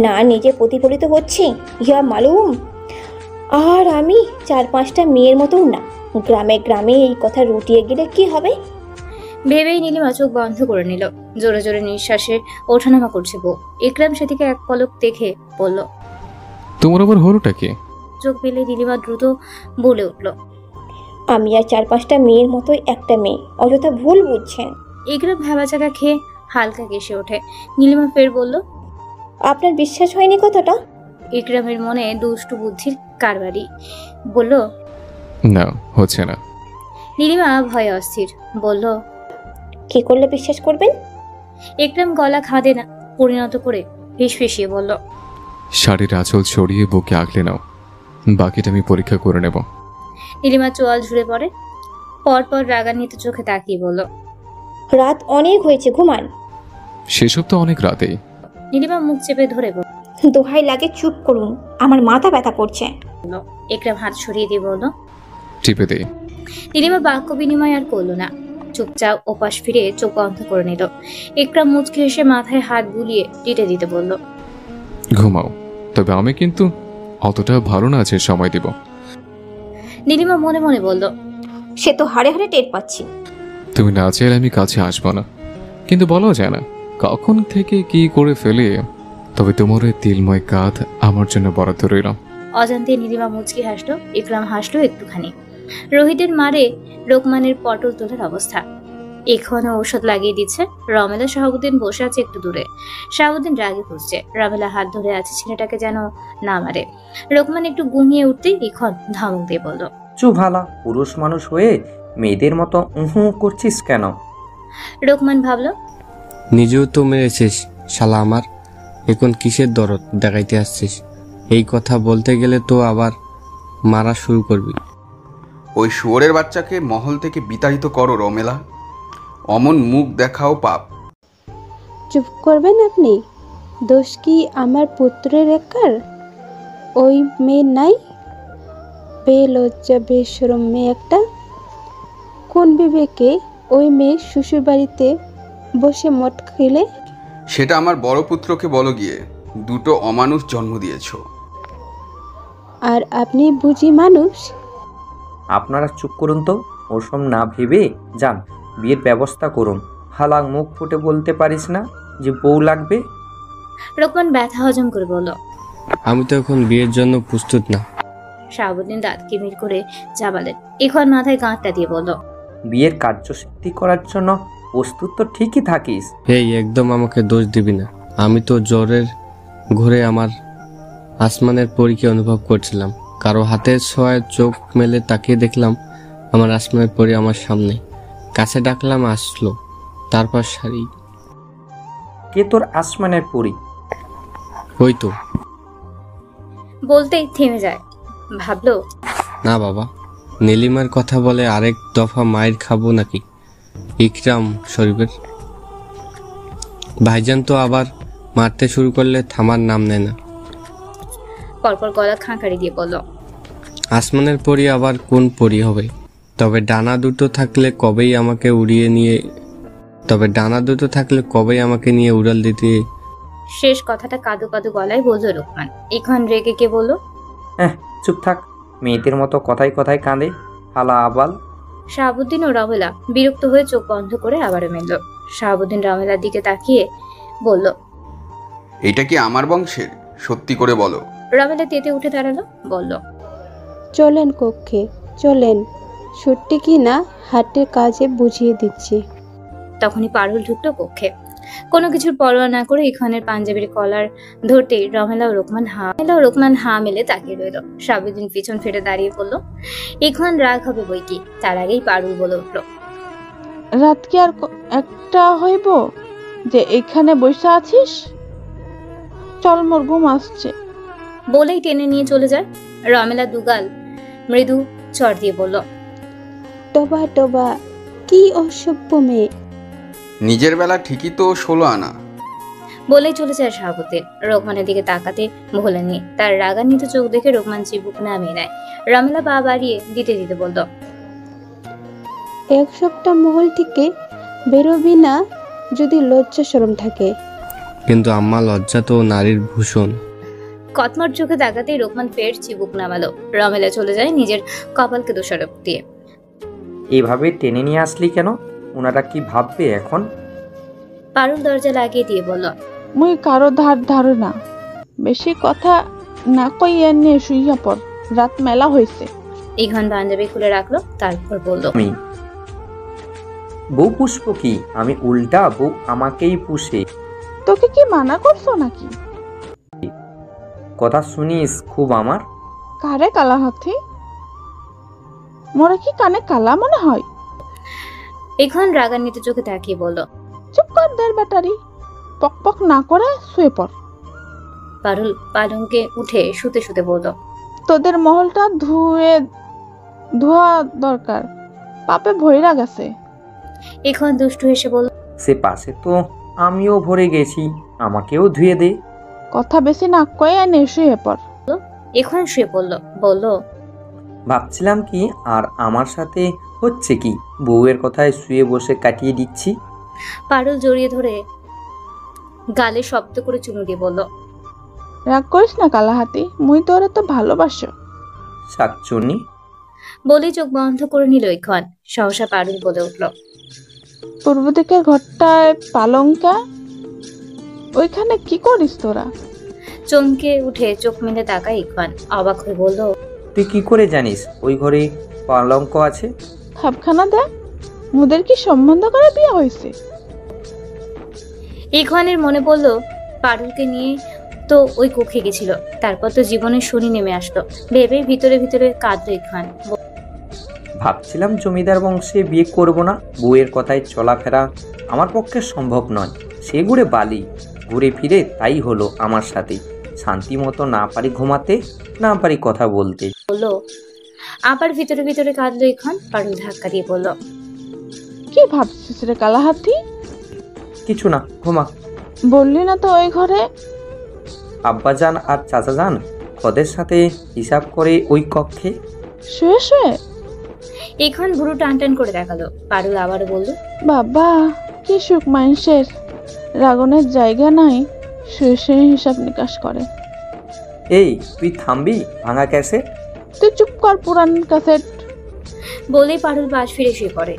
C: না নিজে প্রতিফলিত হচ্ছে ইয়া মালুম। আর আমি 4-5টা মেয়ের মতোও না। গ্রামে গ্রামে এই কথা রটিয়ে গেলে কি হবে?
A: ভেবেই নীলিমা চোখ বন্ধ করে নিল। জোরে জোরে নিঃশ্বাসে ওঠানামা করছে বউ। ইকরাম সেদিকে এক পলক দেখে বলল,
I: তোমার আবার হলোটা কি?
A: চোখ পেলে নীলিমা দ্রুত বলে উঠল,
C: আমি আর 4-5টা মেয়ের মতোই একটা মেয়ে, অযথা ভুল বুঝছেন।
A: ইকরাম ভাবাচাকা খেয়ে হালকা কেসে ওঠে। নীলিমা ফের বলল,
C: আপনার বিশ্বাস হয়নি কথাটা?
A: ইকরামের মনে দুষ্টু বুদ্ধির কারবারি। বলল,
I: না, হচ্ছে না।
A: নীলিমা ভয়ে অস্থির। বলল,
C: কি করলে বিশ্বাস করবেন?
A: ইকরাম গলা খাদে না পরিণত করে ফিসফিসিয়ে বলল,
I: শাড়ির আঁচল ছড়িয়ে বুকে আগলে নাও, বাকিটা আমি পরীক্ষা করে নেব।
A: নীলিমা চোয়াল ঝুড়ে পড়ে। পরপর রাগান্বিত চোখে তাকিয়ে বলল,
C: রাত অনেক হয়েছে, ঘুমান।
I: সেসব তো অনেক রাতেই।
A: নীলিমা মুখ চেপে ধরে বলল,
C: দোহাই লাগে চুপ করুন, আমার মাথা ব্যথা করছে।
A: ইকরাম হাত সরিয়ে দিয়ে বলল,
I: টিপে দেই।
A: নীলিমা বাক্য বিনিময় আর করলো না, চুপচাপ ওপাশ ফিরে চোখ বন্ধ করে নিল। ইকরাম মুচকি এসে মাথায় হাত বুলিয়ে টিটে দিতে বলল,
I: ঘুমাও, তবে আমি কিন্তু অতটা ভালো না আছে, সময় দিব।
A: নীলিমা মনে মনে বলল,
C: সে তো হাড়ে হাড়ে টের পাচ্ছি।
I: তুমি না চাইলে আমি কাছে আসবো না, কিন্তু বলাও যায় না কখন থেকে কি করে ফেলে। তবে তোমার ওই তিলময় কাঁধ আমার জন্য বরাদ্দ রইল।
A: অজান্তে নীলিমা মুচকি হাসলো। ইকরাম হাসলো একটুখানি। রোহিতের মারে রোকমানের পটল তোলার অবস্থা। এখনো ঔষধ লাগিয়ে দিচ্ছে। রমেলা শাহাবুদ্দিন বসে আছে একটু দূরে। শাহাবুদ্দিন রাগে খুঁজছে। রমেলা হাত ধরে আছে ছেলেটাকে যেন না মারে। রোকমান একটু ঘুমিয়ে উঠতেই ইখন ধমক দিয়ে বলল,
B: চুপ ভালা, পুরুষ মানুষ হয়ে মেয়েদের মতো উহু করছিস কেন?
A: রোকমান ভাবলো,
L: নিজেও তো মেরেছিস শালা আমার, এখন কিসের দরদ দেখাইতে আসছিস? এই কথা বলতে গেলে তো আবার মারা শুরু করবি।
M: ওই শুয়োরের বাচ্চাকে মহল থেকে বিতাড়িত করো রমেলা, অমন মুখ দেখাও পাপ।
J: চুপ করবেন আপনি? দোষ কি আমার পুত্রের একার? ওই মেয়ে নাই? বেলজ্জা বেশরম মেয়ে একটা। কোন বিবেকে ওই মেয়ে শ্বশুর বাড়িতে বসে মদ খেলে?
M: সেটা আমার বড় পুত্রকে বলো গিয়ে, দুটো অমানুষ জন্ম দিয়েছ।
J: আর আপনি বুঝি মানুষ?
B: আপনারা চুপ করুন তো, ওসব না ভেবে যান বিয়ের ব্যবস্থা করুন। হালাং মুখ ফুটে বলতে পারিস না যে বউ লাগবে?
A: রোকমান ব্যথা হজম করে বলল,
L: আমি তো এখন বিয়ের জন্য প্রস্তুত না।
A: শাহাবুদ্দিন দাঁত কিমির করে চাবালেন। ইখন মাথায় গাঁটটা দিয়ে বলল,
B: বিয়ের কার্যসিদ্ধি করার জন্য প্রস্তুত তো ঠিকই থাকিস।
L: এই একদম আমাকে দোষ দিবি না। আমি তো জ্বরের ঘুরে আমার আসমানের পরীকে অনুভব করছিলাম। কারো হাতের ছোঁয়ায় চোখ মেলে তাকিয়ে দেখলাম আমার আসমানের পরী আমার সামনে। কাছে ডাকলাম, আসলো। তারপর শাড়ি।
B: কে তোর আসমানের পরী?
L: ওই তো।
A: বলতেই থেমে যায়। ভাবলো,
L: না বাবা, নীলিমার কথা বলে আরেক দফা মায়ের খাবো নাকি? ইকরাম শরীফের ভাইজান তো আবার মারতে শুরু করলে থামার নাম নেয় না।
A: পরপর গলা খাঁকারি দিয়ে বলল,
L: আসমানের পরী আবার কোন পরী হবে? তবে ডানা দুটো থাকলে কবেই আমাকে নিয়ে উড়াল দিতে।
A: শেষ কথাটা কাদু কাদু গলায় বলল রোকমান। ইখন রেগে কে বলল,
B: চুপ থাক, মেয়েদের মতো কথায় কথায় কাঁদে হালা আবাল।
A: শাহাবুদ্দিন ও রমেলা বিরক্ত হয়ে চোখ বন্ধ করে আবারও মেলল। শাহাবুদ্দিন রমেলার দিকে তাকিয়ে বলল,
M: এটা কি আমার বংশের? সত্যি করে বলো।
A: রমেলা তেতে উঠে দাঁড়ালো, বলল,
J: চলেন কক্ষে, চলেন। ছুটি কি না হাটের কাজে বুঝিয়ে দিচ্ছি।
A: তখনই পারুল ঢুকলো কক্ষে। কোনো কিছুর পরোয়া না করে ইখওয়ানের পাঞ্জাবির কলার ধরতেই রমেলা ও রোকমান হা মেলে তাকিয়ে রইল। সাবিদিন পিছন ফিরে দাঁড়িয়ে পড়ল। ইখওয়ান রাগ হবে বই কি, তার আগেই পারুল বলে উঠল,
F: রাত কি আর একটা হইব যে এখানে বসে আছিস? চল, মোর ঘুম আসছে।
A: বলেই টেনে নিয়ে চলে যায়। রমেলা দুগাল মৃদু চর দিয়ে বলল,
J: টোবা টোবা, কি অসভ্য মেয়ে।
M: নিজের বেলা ঠিকই তো 16 আনা।
A: বলেই চলে যায় শাহাবুদ্দিন। রোকমানের দিকে তাকাতে ভোলেনি। তার রাগান্বিত চোখ দেখে রোকমান চিবুক নামিয়ে নেয়। রমেলা পা বাড়িয়ে দিতে দিতে বলল,
J: এক সপ্তাহ মহল থেকে বেরোবি না যদি লজ্জা শরম থাকে।
L: কিন্তু আম্মা, লজ্জা তো নারীর ভূষণ।
A: কটমট চোখে তাকাতেই রোকমান ফের চিবুক নামালো। রমেলা চলে যায় নিজের কপালকে দোষারোপ দিয়ে।
B: এভাবে টেনে নিয়ে আসলি কেন? ওনারা কি ভাববে এখন?
A: পারুল দরজা লাগিয়ে দিয়ে বলল,
F: মুই কারো ধারে না। বেশি কথা না কইয়া নিয়ে শুইয়া পড়, রাত মেলা হয়েছে।
A: ইখওয়ান পাঞ্জাবি খুলে রাখলো, তারপর বলল,
B: আমি বউ পুষব কি? আমি উল্টা বউ আমাকেই পুষে।
F: তোকে কি মানা করছো নাকি?
B: কথা শুনিস খুব আমার।
F: কারে কালা হাতি? মোরা কি কানে কালা মনে হয়?
A: ইখওয়ান রাগান্বিত চোখে তাকিয়ে বলল,
F: চুপ কর দের ব্যাটারি, পক পক না করে শুয়ে পড়।
A: পারুল পালঙ্কে উঠে শুতে শুতে বলল,
F: তোদের মহলটা ধোয়া দরকার, পাপে ভইরা গেছে।
A: ইখওয়ান দুষ্টু হেসে বলল,
B: সে পাশে তো আমিও ভরে গেছি, আমাকেও ধুয়ে দে।
F: কথা বেশি না কয়ে এনে শুয়ে পড়।
A: ইখওয়ান শুয়ে পড়ল, বলল,
B: ভাবছিলাম কি আর আমার সাথে হচ্ছে কি, বউয়ের কথায় শুয়ে বসে কাটিয়ে দিচ্ছি।
A: পারুল জড়িয়ে ধরে গালে শব্দ করে চুমু দিয়ে বলল,
F: রাগ করিস না কালা হাতি, মুই তোরে তো ভালোবাসো।
B: শাকচুন্নি।
A: বলেই চোখ বন্ধ করে নিল ইখওয়ান। সহসা পারুল বলে উঠল,
F: পূর্ব দিকের ঘরটায় পালঙ্কা, ওইখানে কি করিস তোরা?
A: চমকে উঠে চোখ মেলে তাকায় ইখওয়ান। অবাক হয়ে বলল,
B: তুই কি করে জানিস ওই ঘরে পালঙ্ক আছে?
F: খাপখানা দে, মুদের কি সম্বন্ধ করে বিয়ে হয়েছে?
A: ইখওয়ানের মনে পড়ল পারুলকে নিয়ে তো ওই কক্ষে গেছিল, তারপর তো জীবনের শনি নেমে আসলো। ভেবে ভিতরে ভিতরে কাঁদলো ইখওয়ান।
B: ভাবছিলাম জমিদার বংশে বিয়ে করব না, বউয়ের কথায় চলাফেরা আমার পক্ষে সম্ভব নয়। সে ঘুরে বালি, ঘুরে ফিরে তাই হলো আমার সাথে। শান্তি মতো না পারি ঘুমাতে, না পারি কথা বলতে।
A: বললো, আবার ভিতরে ভিতরে কাঁদলো ইখওয়ান। পারুল ধাক্কা দিয়ে বলল,
F: কি ভাবছিস রে কালা হাতি?
B: কিছু না, ঘুমা।
F: বললি না তো ওই ঘরে
B: আব্বাজান আর চাচাজান ওদের সাথে হিসাব করে ওই কক্ষে
F: শুয়ে শুয়ে?
A: ইখওয়ান ভুরু টান টান করে দেখালো। পারুল আবারও বলল,
F: বাবা কি সুখ মানুষের, রাগনের জায়গা নাই, শুয়ে শুয়ে হিসাব নিকাশ করে।
B: এই তুই থামবি ভাঙা ক্যাসেট?
F: তুই চুপ কর পুরান ক্যাসেট।
A: বলেই পারুল পাশ ফিরে শুয়ে পড়ে।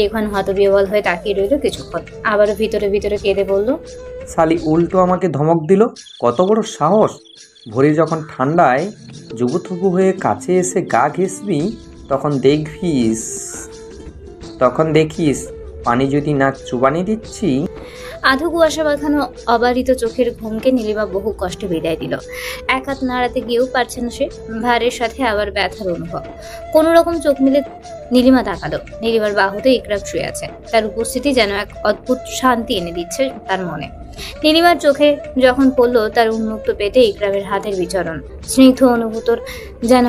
A: ইখওয়ান হতবিহ্বল হয়ে তাকিয়ে রইল কিছুক্ষণ, আবারও ভিতরে ভিতরে কেঁদে বলল,
B: শালি উল্টো আমাকে ধমক দিল, কত বড় সাহস! ভোরে যখন ঠান্ডায় জুবুথুবু হয়ে কাছে এসে গা ঘেঁষবি, তখন দেখিস পানি যদি নাক চুবানি দিচ্ছি।
A: আধো কুয়াশা মাখানো অবারিত চোখের ঘুমকে নীলিমা বহু কষ্টে বিদায় দিল। এক হাত নাড়াতে গিয়েও পারছে না সে। ভারের সাথে আবার ব্যথার অনুভব। কোনো রকম চোখ মিলে নীলিমা তাকালো। নীলিমার বাহুতে ইকরাম শুয়ে আছে। তার উপস্থিতি যেন এক অদ্ভুত শান্তি এনে দিচ্ছে তার মনে। নীলিমার চোখে যখন পড়ল তার উন্মুক্ত পেটে ইকরামের হাতের বিচরণ, স্নিগ্ধ অনুভূতর যেন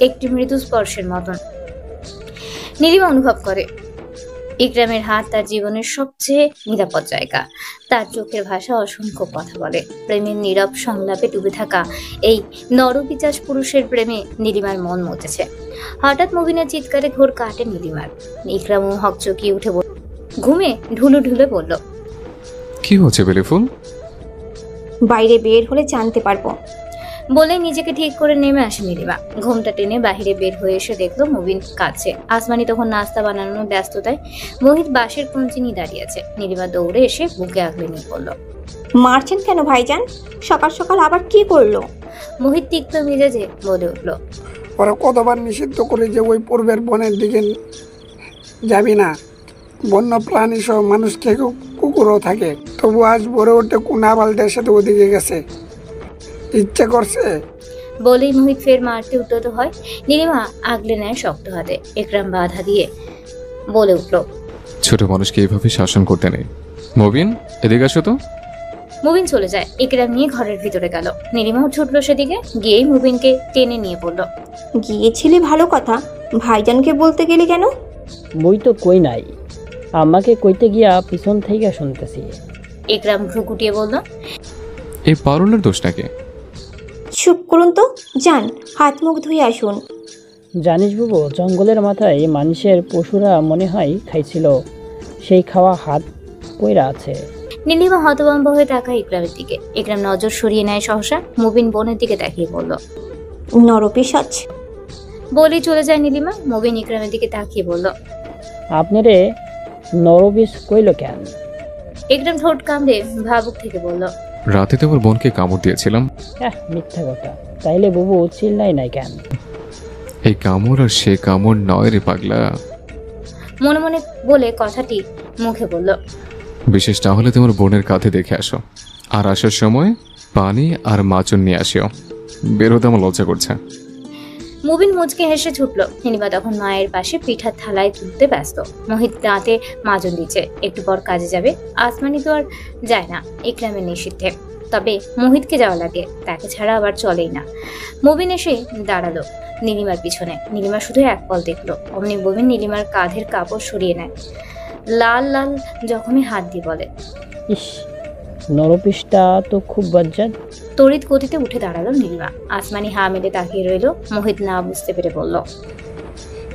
A: একটি মৃদু স্পর্শের মতন। নীলিমা অনুভব করে ইকরামের হাত তার জীবনের সবচেয়ে নিরাপদ জায়গা। তার চোখের ভাষা অসংখ্য কথা বলে। প্রেমের নীরব সংলাপে ডুবে থাকা এই নরপিচাস পুরুষের প্রেমে নীলিমার মন মতেছে। হঠাৎ মুবিনের চিৎকারে ঘোর কাটে নীলিমার। ইকরাম হকচকিয়ে উঠে ঘুমে ঢুলে ঢুলে বলল,
I: কি হচ্ছে বেলিফুল?
C: বাইরে বের হলে জানতে পারবো।
A: বলে নিজেকে ঠিক করে নেমে আসে নীলিমা। ঘুমটা টেনে বাহিরে বের হয়ে এসে দেখলো মুবিন কাছে। আসমানি তখন নাস্তা বানানোর ব্যস্ততায় মোহিত বাঁশের কুঞ্চি নিয়ে দাঁড়িয়ে আছে। নীলিমা দৌড়ে এসে বুকে আগলে নিয়ে বলল,
C: মারছেন কেন ভাইজান? সকাল সকাল আবার কি করলো?
A: মোহিত তিক্ত মেজাজে বলে উঠল,
K: ওরা কতবার নিষিদ্ধ করে যে ওই পূর্বের বনের দিকে যাবি না, বন্য প্রাণী সহ মানুষ থেকে কুকুরও থাকে, তবু আজ ভরে উঠে কোন আবালদের সাথে ওদিকে গেছে, ইচ্ছে করছে।
A: বলেই মোহিত ফের মারতে উদ্যত হয়। নীলিমা আগলে নেয় শক্ত হাতে। একরাম বাধা দিয়ে বলে উঠল,
I: ছোট মানুষকে এইভাবে শাসন করতে নেই। মবিন, এদিকে আসো তো।
A: মুবিন চলে যায়। একরাম নিয়ে ঘরের ভিতরে গেল। নীলিমাও ছুটলো সেদিকে, গিয়েই মুবিনকে টেনে নিয়ে পড়ল।
C: গিয়েছিলি ভালো কথা, ভাইজানকে বলতে গেলি কেন?
N: বই তো কই নাই, আমাকে কইতে গিয়া পিছন থেকে শুনতেছি।
A: একরাম ভ্রু গুটিয়ে বলল,
I: এই পারুলের দোষ নাকি?
C: চুপ করুন তো, যান হাত মুখ ধুয়ে আসুন।
N: জানিস বাবু, জঙ্গলের মাথায় মানুষের পশুরা মনে হয় খাইছিল, সেই খাওয়া হাত কইরা আছে।
A: নীলিমা হতভম্ব হয়ে তাকায় একরামের দিকে। একরাম নজর সরিয়ে নেয় সহসা। মুবিন বোনের দিকে তাকিয়ে বলল,
C: নরপিশাচ।
A: বলেই চলে যায় নীলিমা। মুবিন একরামের দিকে তাকিয়ে বলল,
N: আপনারে নরবিষ কইল কেন?
A: একরাম ঠোঁট কামড়ে ভাবুক থেকে বলল,
I: রাতে তোমার বোনকে কামড় দিয়েছিলাম।
N: মিথ্যা কথা। তাইলে বাবু চিল্লাই নাই কেন?
I: এই কামড় আর সে কামড় নয় রে পাগলা।
A: মনে মনে বলে কথাটি মুখে বলল,
I: বিশেষ না হলে তোমার বোনের কাঁধে দেখে আসো, আর আসার সময় পানি আর মাচন নিয়ে আসিও। বের হতে আমার লজ্জা করছে।
A: মুবিন মুচকে হেসে ছুটল। নীলিমা তখন মায়ের পাশে পিঠার থালায় তুলতে ব্যস্ত। মোহিত দাঁতে মাজন দিচ্ছে, একটু পর কাজে যাবে। আসমানি তো আর যায় না একরামের নিষিদ্ধে, তবে মোহিতকে যাওয়া লাগে, তাকে ছাড়া আবার চলেই না। মুবিন এসে দাঁড়ালো নীলিমার পিছনে। নীলিমা শুধু এক পল দেখলো, অমনি মুবিন নীলিমার কাঁধের কাপড় সরিয়ে নেয়। লাল লাল জখমে হাত দিয়ে বলে,
N: ইস, নরপিসটা তো খুব বজ্জাত।
A: তড়িৎ গতিতে উঠে দাঁড়ালো নীলিমা। আসমানি হা মেলে তাকিয়ে রইল। মোহিত না বুঝতে পেরে বলল,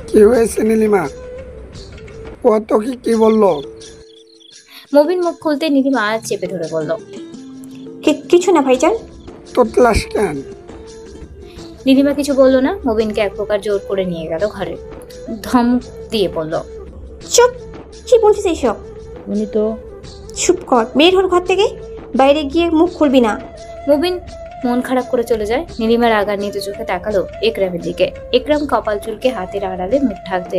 K: কি হয়েছে নীলিমা? ও তো কি বললো?
A: মুবিন মুখ খুলতে নীলিমা চেপে ধরে বলল,
C: কিছু না ভাইজান।
K: তোতলাস কেন?
A: নীলিমা কিছু বলল না। মুবিনকে এক প্রকার জোর করে নিয়ে গেল ঘরে। ধমক দিয়ে বলল,
C: চুপ, কি বলছিস এইসব?
N: উনি তো।
C: চুপ কর, বের হর ঘর থেকে, বাইরে গিয়ে মুখ খুলবি না।
A: মুবিন মন খারাপ করে চলে যায়। নীলিমার রাগান্বিত চোখে তাকালো একরামের দিকে। একরাম কপাল চুলকে হাতের আড়ালে মুখ ঢাকতে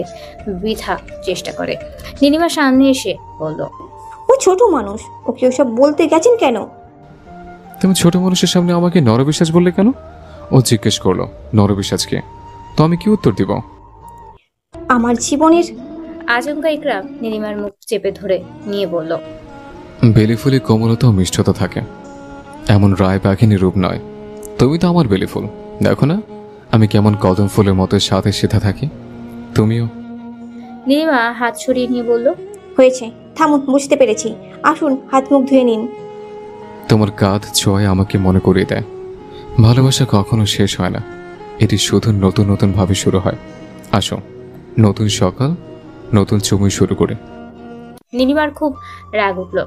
A: বৃথা চেষ্টা করে। নীলিমার সামনে এসে বলল,
C: ও ছোট মানুষ, ওকে ওসব বলতে গেছেন কেন?
I: তুমি ছোট মানুষের সামনে আমাকে নরবিশ্বাস বললে কেন? ও জিজ্ঞেস করলো নরবিশ্বাস কে, তো আমি কি উত্তর দিব?
C: আমার জীবনের।
A: আচমকা একরাম নীলিমার মুখ চেপে ধরে নিয়ে বলল,
I: বেলিফুলে কোমলতা ও মিষ্টতা থাকে, এমন রায় পাখিনি রূপ নয়। তুমি তো আমার বেলিফুল, দেখো না আমি কেমন কদম ফুলের মতো সাথে সেথা থাকি। তুমিও।
A: নীলিমা হাত সরিয়ে নিয়ে বলল,
C: হয়েছে, থামুন, বুঝতে পেরেছি। আসুন হাত মুখ ধুয়ে নিন।
I: তোমার কাঁধ ছোঁয়ায় আমাকে মনে করিয়ে দেয় ভালোবাসা কখনো শেষ হয় না, এটি শুধু নতুন নতুন ভাবে শুরু হয়। আসো, নতুন সকাল, নতুন চুমুই শুরু করে।
A: নীলিমার খুব রাগ উঠল।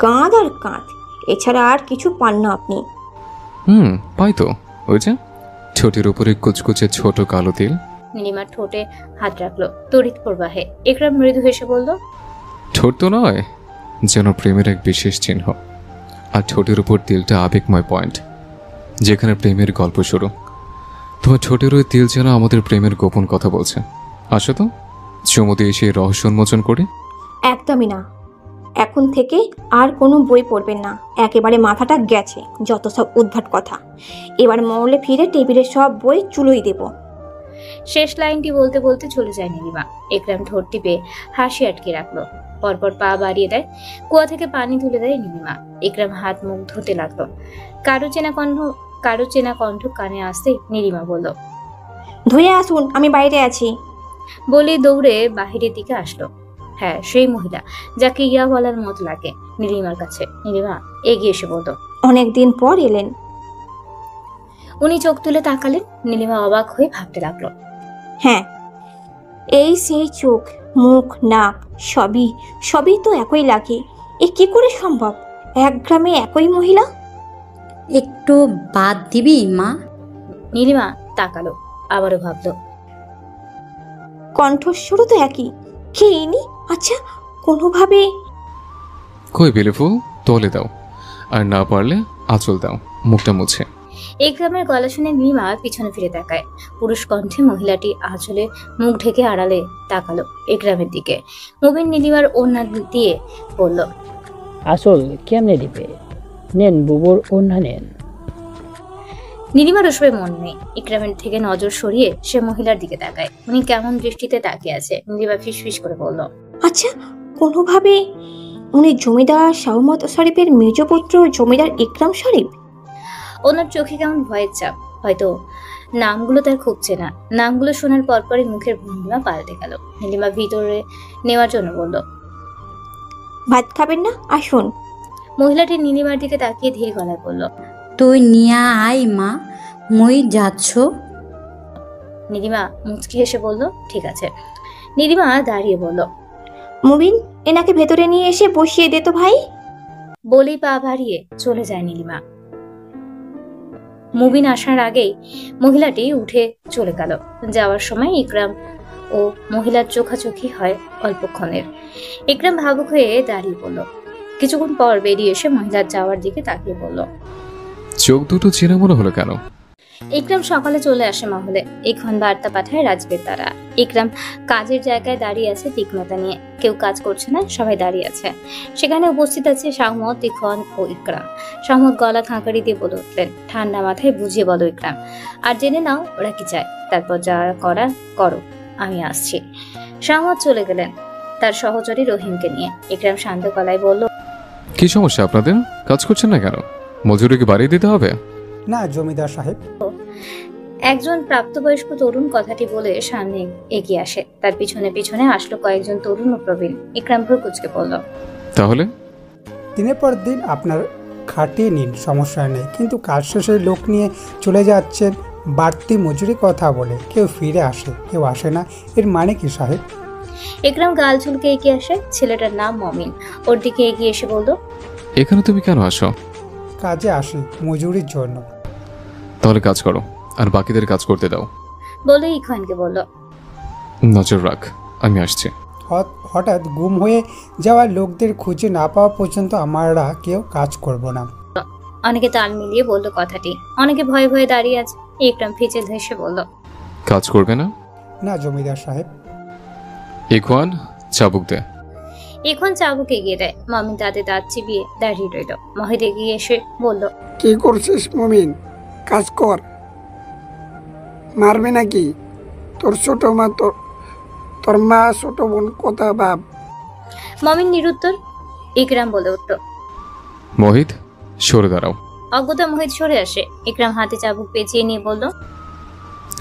C: কাঁধ আর কাঁধ, এছাড়া আর কিছু পান না আপনি।
I: পাই তো, ওই যে ঠোঁটের উপরে কুচকুচে ছোট কালো তিল।
A: নীলিমার ঠোঁটে হাত রাখলো তড়িৎ প্রবাহে। একরাম মৃদু হেসে বলল,
I: ঠোঁট তো নয়, যেন প্রেমের এক বিশেষ চিহ্ন। আর ঠোঁটের উপর তিলটা আবেগময় পয়েন্ট, যেখানে প্রেমের গল্প শুরু। তোমার ঠোঁটের ওই তিল যেন আমাদের প্রেমের গোপন কথা বলছে। আসো তো, চুমু দিয়ে সেই রহস্য উন্মোচন করে।
C: একদমই না, এখন থেকে আর কোনো বই পড়বেন না, একেবারে মাথাটা গেছে যত সব উদ্ভট কথা। এবার মহলে ফিরে টেবিলের সব বই চুলোই দেব।
A: শেষ লাইনটি বলতে বলতে চলে যায় নীলিমা। একরাম ঠোঁট টিপে হাসি আটকে রাখলো। পরপর পা বাড়িয়ে দেয়, কুয়া থেকে পানি তুলে দেয় নীলিমা। একরাম হাত মুখ ধুতে লাগলো। কারো চেনা কণ্ঠ কানে আসতে নীলিমা বলল,
C: ধুয়ে আসুন, আমি বাইরে আছি।
A: বলে দৌড়ে বাহিরের দিকে আসলো। হ্যাঁ, সেই মহিলা যাকে ইয়া বলার মতো লাগে নীলিমার কাছে। নীলিমা এগিয়ে এসে বলল,
C: অনেকদিন পর এলেন।
A: উনি চোখ তুলে তাকালেন। নীলিমা অবাক হয়ে ভাবতে লাগলো,
C: হ্যাঁ, এই সেই চোখ, মুখ, নাক, সবই তো একই লাগে। এ কি করে সম্ভব? এক গ্রামে একই মহিলা।
O: একটু বাদ দিবি মা?
A: নীলিমা তাকালো, আবারও ভাবলো,
C: কণ্ঠস্বরও তো একই। কে ইনি? আচ্ছা, কোনোভাবে।
I: কই বেলিফুল, তোলে দাও, আর না পারলে আঁচল দাও, মুখটা মুছে।
A: ইকরামের গলা শুনে নীলিমা পিছনে ফিরে তাকায়। পুরুষ কণ্ঠে মহিলাটি আঁচলে মুখ ঢেকে আড়ালে তাকালো ইকরামের দিকে। মুবিন নীলিমার ওড়না দিয়ে বলল,
N: আসল কেমনে দিবে? নেন বুবুর ওড়না নেন।
A: নীলিমার ওসবে মন নেই। ইকরামের থেকে নজর সরিয়ে সে মহিলার দিকে তাকায়। উনি কেমন দৃষ্টিতে তাকিয়ে আছে। নীলিমা ফিসফিস করে বলল,
C: আচ্ছা, কোনোভাবে উনি জমিদার শাহমত শরীফের মেজ পুত্র জমিদার ইকরাম শরীফ?
A: ওনার চোখে কেমন ভয়ের চাপ। হয়তো নামগুলো তার খুব চেনা। নামগুলো শোনার পরপরই মুখের ভঙ্গিমা পাল্টে গেল। নীলিমা ভিতরে নেওয়ার জন্য বলল,
C: ভাত খাবেন না? আসুন।
A: মহিলাটি নীলিমার দিকে তাকিয়ে ধীর গলায় বলল,
O: তুই নিয়া আয় মা, মই যাচ্ছ।
A: নীলিমা মুচকি হেসে বলল, ঠিক আছে। নীলিমা দাঁড়িয়ে বলল,
C: মুবিন, এনাকে ভেতরে নিয়ে এসে বসিয়ে দে তো ভাই।
A: বলেই পা বাড়িয়ে চলে যায় নীলিমা। মুবিন আসার আগেই মহিলাটি উঠে চলে গেল। যাওয়ার সময় ইকরাম ও মহিলার চোখাচোখি হয় অল্পক্ষণের। ইকরাম ভাবুক হয়ে দাঁড়িয়ে পড়ল। কিছুক্ষণ পর বেরিয়ে এসে মহিলার যাওয়ার দিকে তাকিয়ে বলল,
I: চোখ দুটো চেনা মনে হলো কেন?
A: ইকরাম সকালে চলে আসে মহলে। এখন বার্তা পাঠায় রাজবের তারা। ইকরাম কাজের জায়গায় দাঁড়িয়ে আছে তীক্ষ্ণতা নিয়ে। কেউ কাজ করছে না, সবাই দাঁড়িয়ে আছে। সেখানে উপস্থিত আছে শাহমত, ইখন ও ইকরাম। শাহমত গলা খাঁকারি দিয়ে বলে উঠলেন, ঠান্ডা মাথায় বুঝিয়ে বলো ইকরাম, আর জেনে নাও ওরা কি চায়, তারপর যা করার করো, আমি আসছি। শাহমত চলে গেলেন তার সহচরী রহিমকে নিয়ে। ইকরাম শান্ত গলায় বলল,
I: কি সমস্যা আপনাদের? কাজ করছেন না কেন? মজুরি কি বাড়িয়ে দিতে হবে?
P: না জমিদার সাহেব।
A: একজন প্রাপ্তবয়স্ক তরুণ কথাটি বলে সামনে এগিয়ে আসে। তার পিছনে পিছনে আসলো কয়েকজন তরুণ ও প্রবীণ। ইকরাম ভ্রুকুচকে বলল,
I: তাহলে
P: দিনের পর দিন আপনার খাটিয়ে নিন, সমস্যা নেই, কিন্তু কাজ শেষে লোক নিয়ে চলে যাচ্ছেন বাড়তি মজুরি কথা বলে। কেউ ফিরে আসে, কেউ আসে না, এর মানে কি সাহেব?
A: ইকরাম গাল ঝুলকে এগিয়ে আসে। ছেলেটার নাম মমিন। ওর দিকে এগিয়ে এসে বলল,
I: এখানে তুমি কেন আসো?
P: কাজে আসি মজুরির জন্য।
I: তাহলে কাজ করো আর বাকিদের কাজ করতে দাও।
A: বলে ইখওয়ানকে বলল,
I: নজর রাখ, আমি আসছি।
P: হঠাৎ গুম হয়ে যাওয়া লোকদের খুঁজে না পাওয়া পর্যন্ত আমরা কেউ কাজ করব না।
A: অনেকে তাল মিলিয়ে বলল কথাটি। অনেকে ভয়ে ভয়ে দাঁড়িয়ে আছে। ইকরাম ফিচে হেসে বলল,
I: কাজ করবে না?
P: না জমিদার সাহেব।
I: ইখওয়ান, চাবুক দে।
A: ইখওয়ান চাবুক এগিয়ে দেয়। মমিন তাতে দাঁত চিবিয়ে দাঁড়িয়ে রইল। মহিদ এগিয়ে এসে বলল,
K: কি করছিস মমিন? কাজ কর। মারবি নাকি? তোর ছোট মা, তোর মা ছোট বোন, কথা ভাব।
A: মমিন নিরুত্তর। ইকরাম বলে উঠল,
I: মোহিত, সরে দাঁড়াও।
A: অজ্ঞতা মোহিত সরে আসে। ইকরাম হাতে চাবুক পেঁচিয়ে নিয়ে বলল,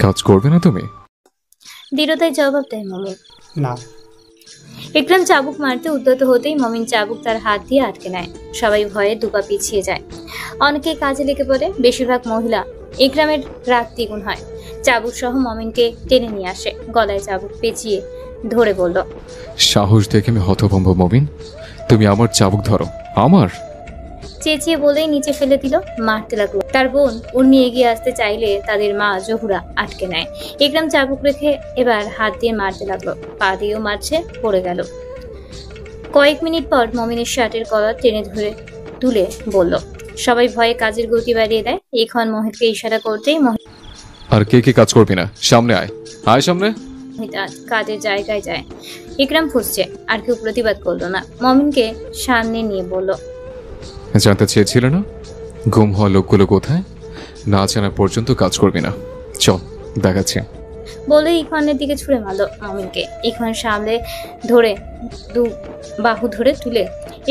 I: কাজ করবে না তুমি?
A: দৃঢ়তায় জবাব দেয় মমিন।
P: না।
A: ইকরাম চাবুক মারতে উদ্যত হতেই মমিন চাবুক তার হাত দিয়ে আটকে নেয়। সবাই ভয়ে দুপা পিছিয়ে যায়। অনেকেই কাজে লেগে পড়ে, বেশিরভাগ মহিলা। ইকরামের রাগ দ্বিগুণ হয়। চাবুক সহ মমিনকে টেনে নিয়ে আসে। গলায় চাবুক পেঁচিয়ে ধরে বলল,
I: সাহস দেখে আমি হতভম্ব। মমিন, তুমি আমার চাবুক ধরো। আমার?
A: চেঁচিয়ে বলেই নিচে ফেলে দিল। মারতে লাগলো। তার বোন উর্মি এগিয়ে আসতে চাইলে তাদের মা জহুরা আটকে নেয়। ইকরাম চাবুক রেখে এবার হাত দিয়ে মারতে লাগলো। পা দিয়েও মারছে, পড়ে গেল। কয়েক মিনিট পর মমিনের শার্টের কলার টেনে ধরে তুলে বলল, সবাই ভয়ে কাজের গতি বাড়িয়ে দেয়। এখন মোহিতকে ইশারা করতেই
I: আর কে কে কাজ করবি না, সামনে আয়। আয় সামনে।
A: মোহিত কাজের জায়গায় যায়। ইকরাম ফুঁসছে। আর কেউ প্রতিবাদ করলো না। মমিনকে সামনে নিয়ে বলল,
I: জানতে চেয়েছিলে না গুম হওয়া লোকগুলো কোথায়? না জানা পর্যন্ত কাজ করবি না। চল দেখাচ্ছি।
A: বলে ইখওয়ানের দিকে ছুঁড়ে মারল মমিনকে। ইখওয়ান সামলে ধরে দু বাহু ধরে তুলে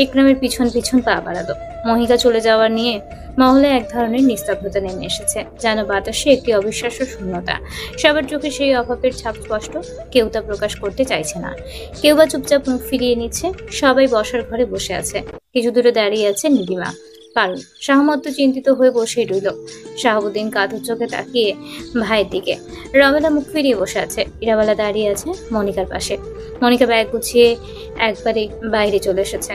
A: ইকরামের পিছন পিছন পা বাড়ালো। মহিকা চলে যাওয়ার নিয়ে মহলে এক ধরনের নিস্তব্ধতা নেমে এসেছে। যেন বাতাসে একটি অবিশ্বাস্য শূন্যতা। সবার চোখে সেই অভাবের ছাপ স্পষ্ট। কেউ তা প্রকাশ করতে চাইছে না। কেউ বা চুপচাপ মুখ ফিরিয়ে নিচ্ছে। সবাই বসার ঘরে বসে আছে। কিছু দূরে দাঁড়িয়ে আছে নীলিমা, পারুল। শাহমত চিন্তিত হয়ে বসেই রইল। শাহাবুদ্দিন কাঁধের চোখে তাকিয়ে ভাইয়ের দিকে। রমেলা মুখ ফিরিয়ে বসে আছে। ইরাবালা দাঁড়িয়ে আছে মনিকার পাশে। মনিকা ব্যাগ গুছিয়ে একবারে বাইরে চলে এসেছে।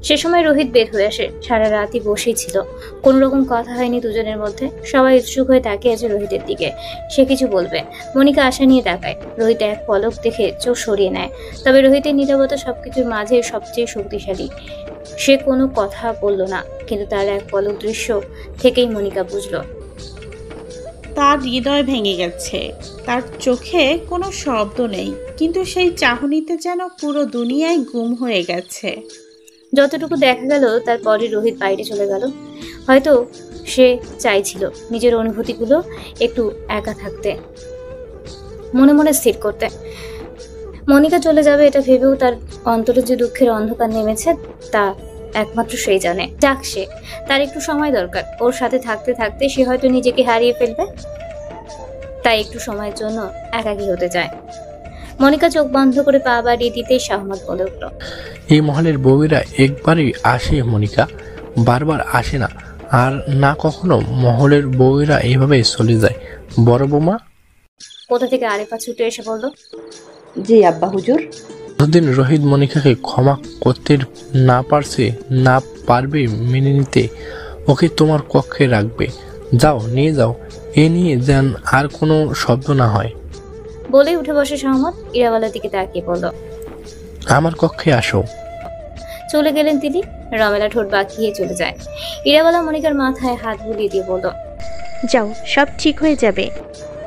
A: সে সময় রোহিত বের হয়ে আসে। সারা রাতই বসেই ছিল। কোনো রকম কথা হয়নি দুজনের মধ্যে। সবাই উৎসুক হয়ে তাকিয়ে আছে রোহিতের দিকে। সে কিছু বলবে। মনিকা আশা নিয়ে তাকায়। রোহিত এক পলক দেখে চোখ সরিয়ে নেয়। তবে রোহিতের নীরবতা সবকিছুর মাঝে সবচেয়ে শক্তিশালী। সে কোনো কথা বলল না, কিন্তু তার এক পলক দৃশ্য থেকেই মনিকা বুঝল
E: তার হৃদয় ভেঙে গেছে। তার চোখে কোনো শব্দ নেই, কিন্তু সেই চাহনিতে যেন পুরো দুনিয়ায় গুম হয়ে গেছে।
A: যতটুকু দেখা গেল তারপরে রোহিত বাইরে চলে গেল। হয়তো সে চাইছিল নিজের অনুভূতিগুলো একটু একা থাকতে, মনে মনে স্থির করতে। মনিকা চলে যাবে এটা ভেবেও তার অন্তরে যে দুঃখের অন্ধকার নেমেছে তা একমাত্র সেই জানে। যাক, সে তার একটু সময় দরকার। ওর সাথে থাকতে থাকতে সে হয়তো নিজেকে হারিয়ে ফেলবে, তাই একটু সময়ের জন্য একাকী হতে চায়। মনিকা চোখ বন্ধ করে পা বাড়িয়ে দিতেই শাহমাত বলে উঠল,
Q: এই মহলের বউয়েরা একবারই আসে মনিকা, বারবার আসে না। আর না কখনো মহলের বউয়েরা এইভাবে চলে যায়। বড় বৌমা
A: কোথা থেকে আরেফা ছুটে এসে বলল,
D: জি আব্বা হুজুর।
Q: যতদিন রোহিত মনিকাকে ক্ষমা করতে না পারবে মেনে নিতে, ওকে তোমার কক্ষে রাখবে। যাও, নিয়ে যাও। এ নিয়ে যেন আর কোনো শব্দ না হয়।
A: বলেই উঠে বসে শাহমাত ইরাওয়ালার দিকে তাকিয়ে বলল,
Q: আমার কক্ষে আসো।
A: চলে গেলেন তিনি। রমেলা ঠোঁট বাঁকিয়ে চলে যায়। ইরাওয়ালা মনিকার মাথায় হাত বুলিয়ে দিয়ে বলল,
G: যাও, সব ঠিক হয়ে যাবে।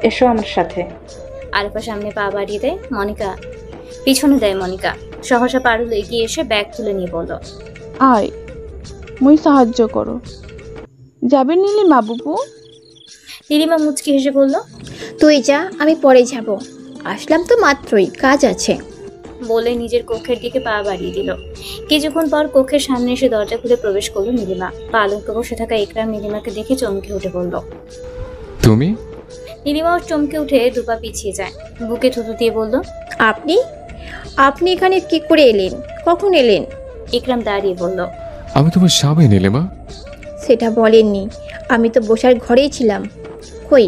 D: এসো আমার সাথে।
A: আরেফা সামনে পা বাড়িয়ে দেয়, মনিকা পিছনে দেয়। মনিকা সহসা পারুল এগিয়ে এসে ব্যাগ তুলে নিয়ে বলল,
F: আয় মুই সাহায্য করো। যাবে নীলিমা বুবু?
A: নীলিমা মুচকি হেসে বলল,
C: তুই যা, আমি পরে যাব। আসলাম তো মাত্রই, কাজ আছে।
A: বলে নিজের কক্ষের দিকে পা বাড়িয়ে দিল। কিছুক্ষণ পর কক্ষের সামনে এসে দরজা খুলে প্রবেশ করলো নীলিমা। পালঙ্কে বসে থাকা ইকরাম নীলিমাকে দেখে চমকে উঠে বলল,
I: তুমি?
A: নীলিমাও চমকে উঠে দুপা পিছিয়ে যায়, বুকে থুতু দিয়ে বলল,
C: আপনি আপনি এখানে কি করে এলেন? কখন এলেন?
A: ইকরাম দাঁড়িয়ে বলল,
I: আমি তোমার স্বামী নীলিমা।
C: সেটা বলেননি। আমি তো বসার ঘরেই ছিলাম। কই,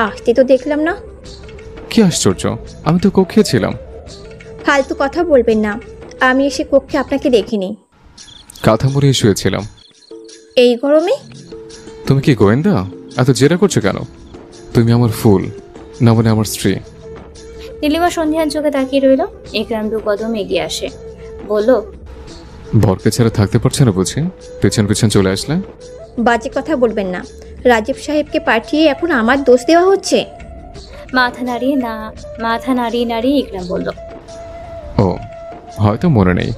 C: আসতে তো দেখলাম না।
I: কি আশ্চর্য, আমি তো কক্ষে ছিলাম।
C: ফালতু কথা বলবেন না। আমি এসে কক্ষে আপনাকে দেখিনি।
I: কাঁথা মুড়িয়ে শুয়েছিলাম।
C: এই গরমে?
I: তুমি কি গোয়েন্দা? এত জেরা করছো কেন? তুমি আমার ফুল, না মানে আমার স্ত্রী।
A: নীলিমা সন্ধ্যার চোখে তাকিয়ে রইল। ইকরাম দু কদম এগিয়ে আসে, বলল,
I: বরকে ছাড়া থাকতে পারছে না বুঝি? পেছন পেছন চলে আসলে।
C: বাজে কথা বলবেন না। রাজীব সাহেবকে পাঠিয়ে এখন আমার দোষ দেওয়া হচ্ছে।
A: মাথা নাড়িয়ে নাড়িয়ে ইকরাম বলল,
I: ও হয়তো মনে নেই।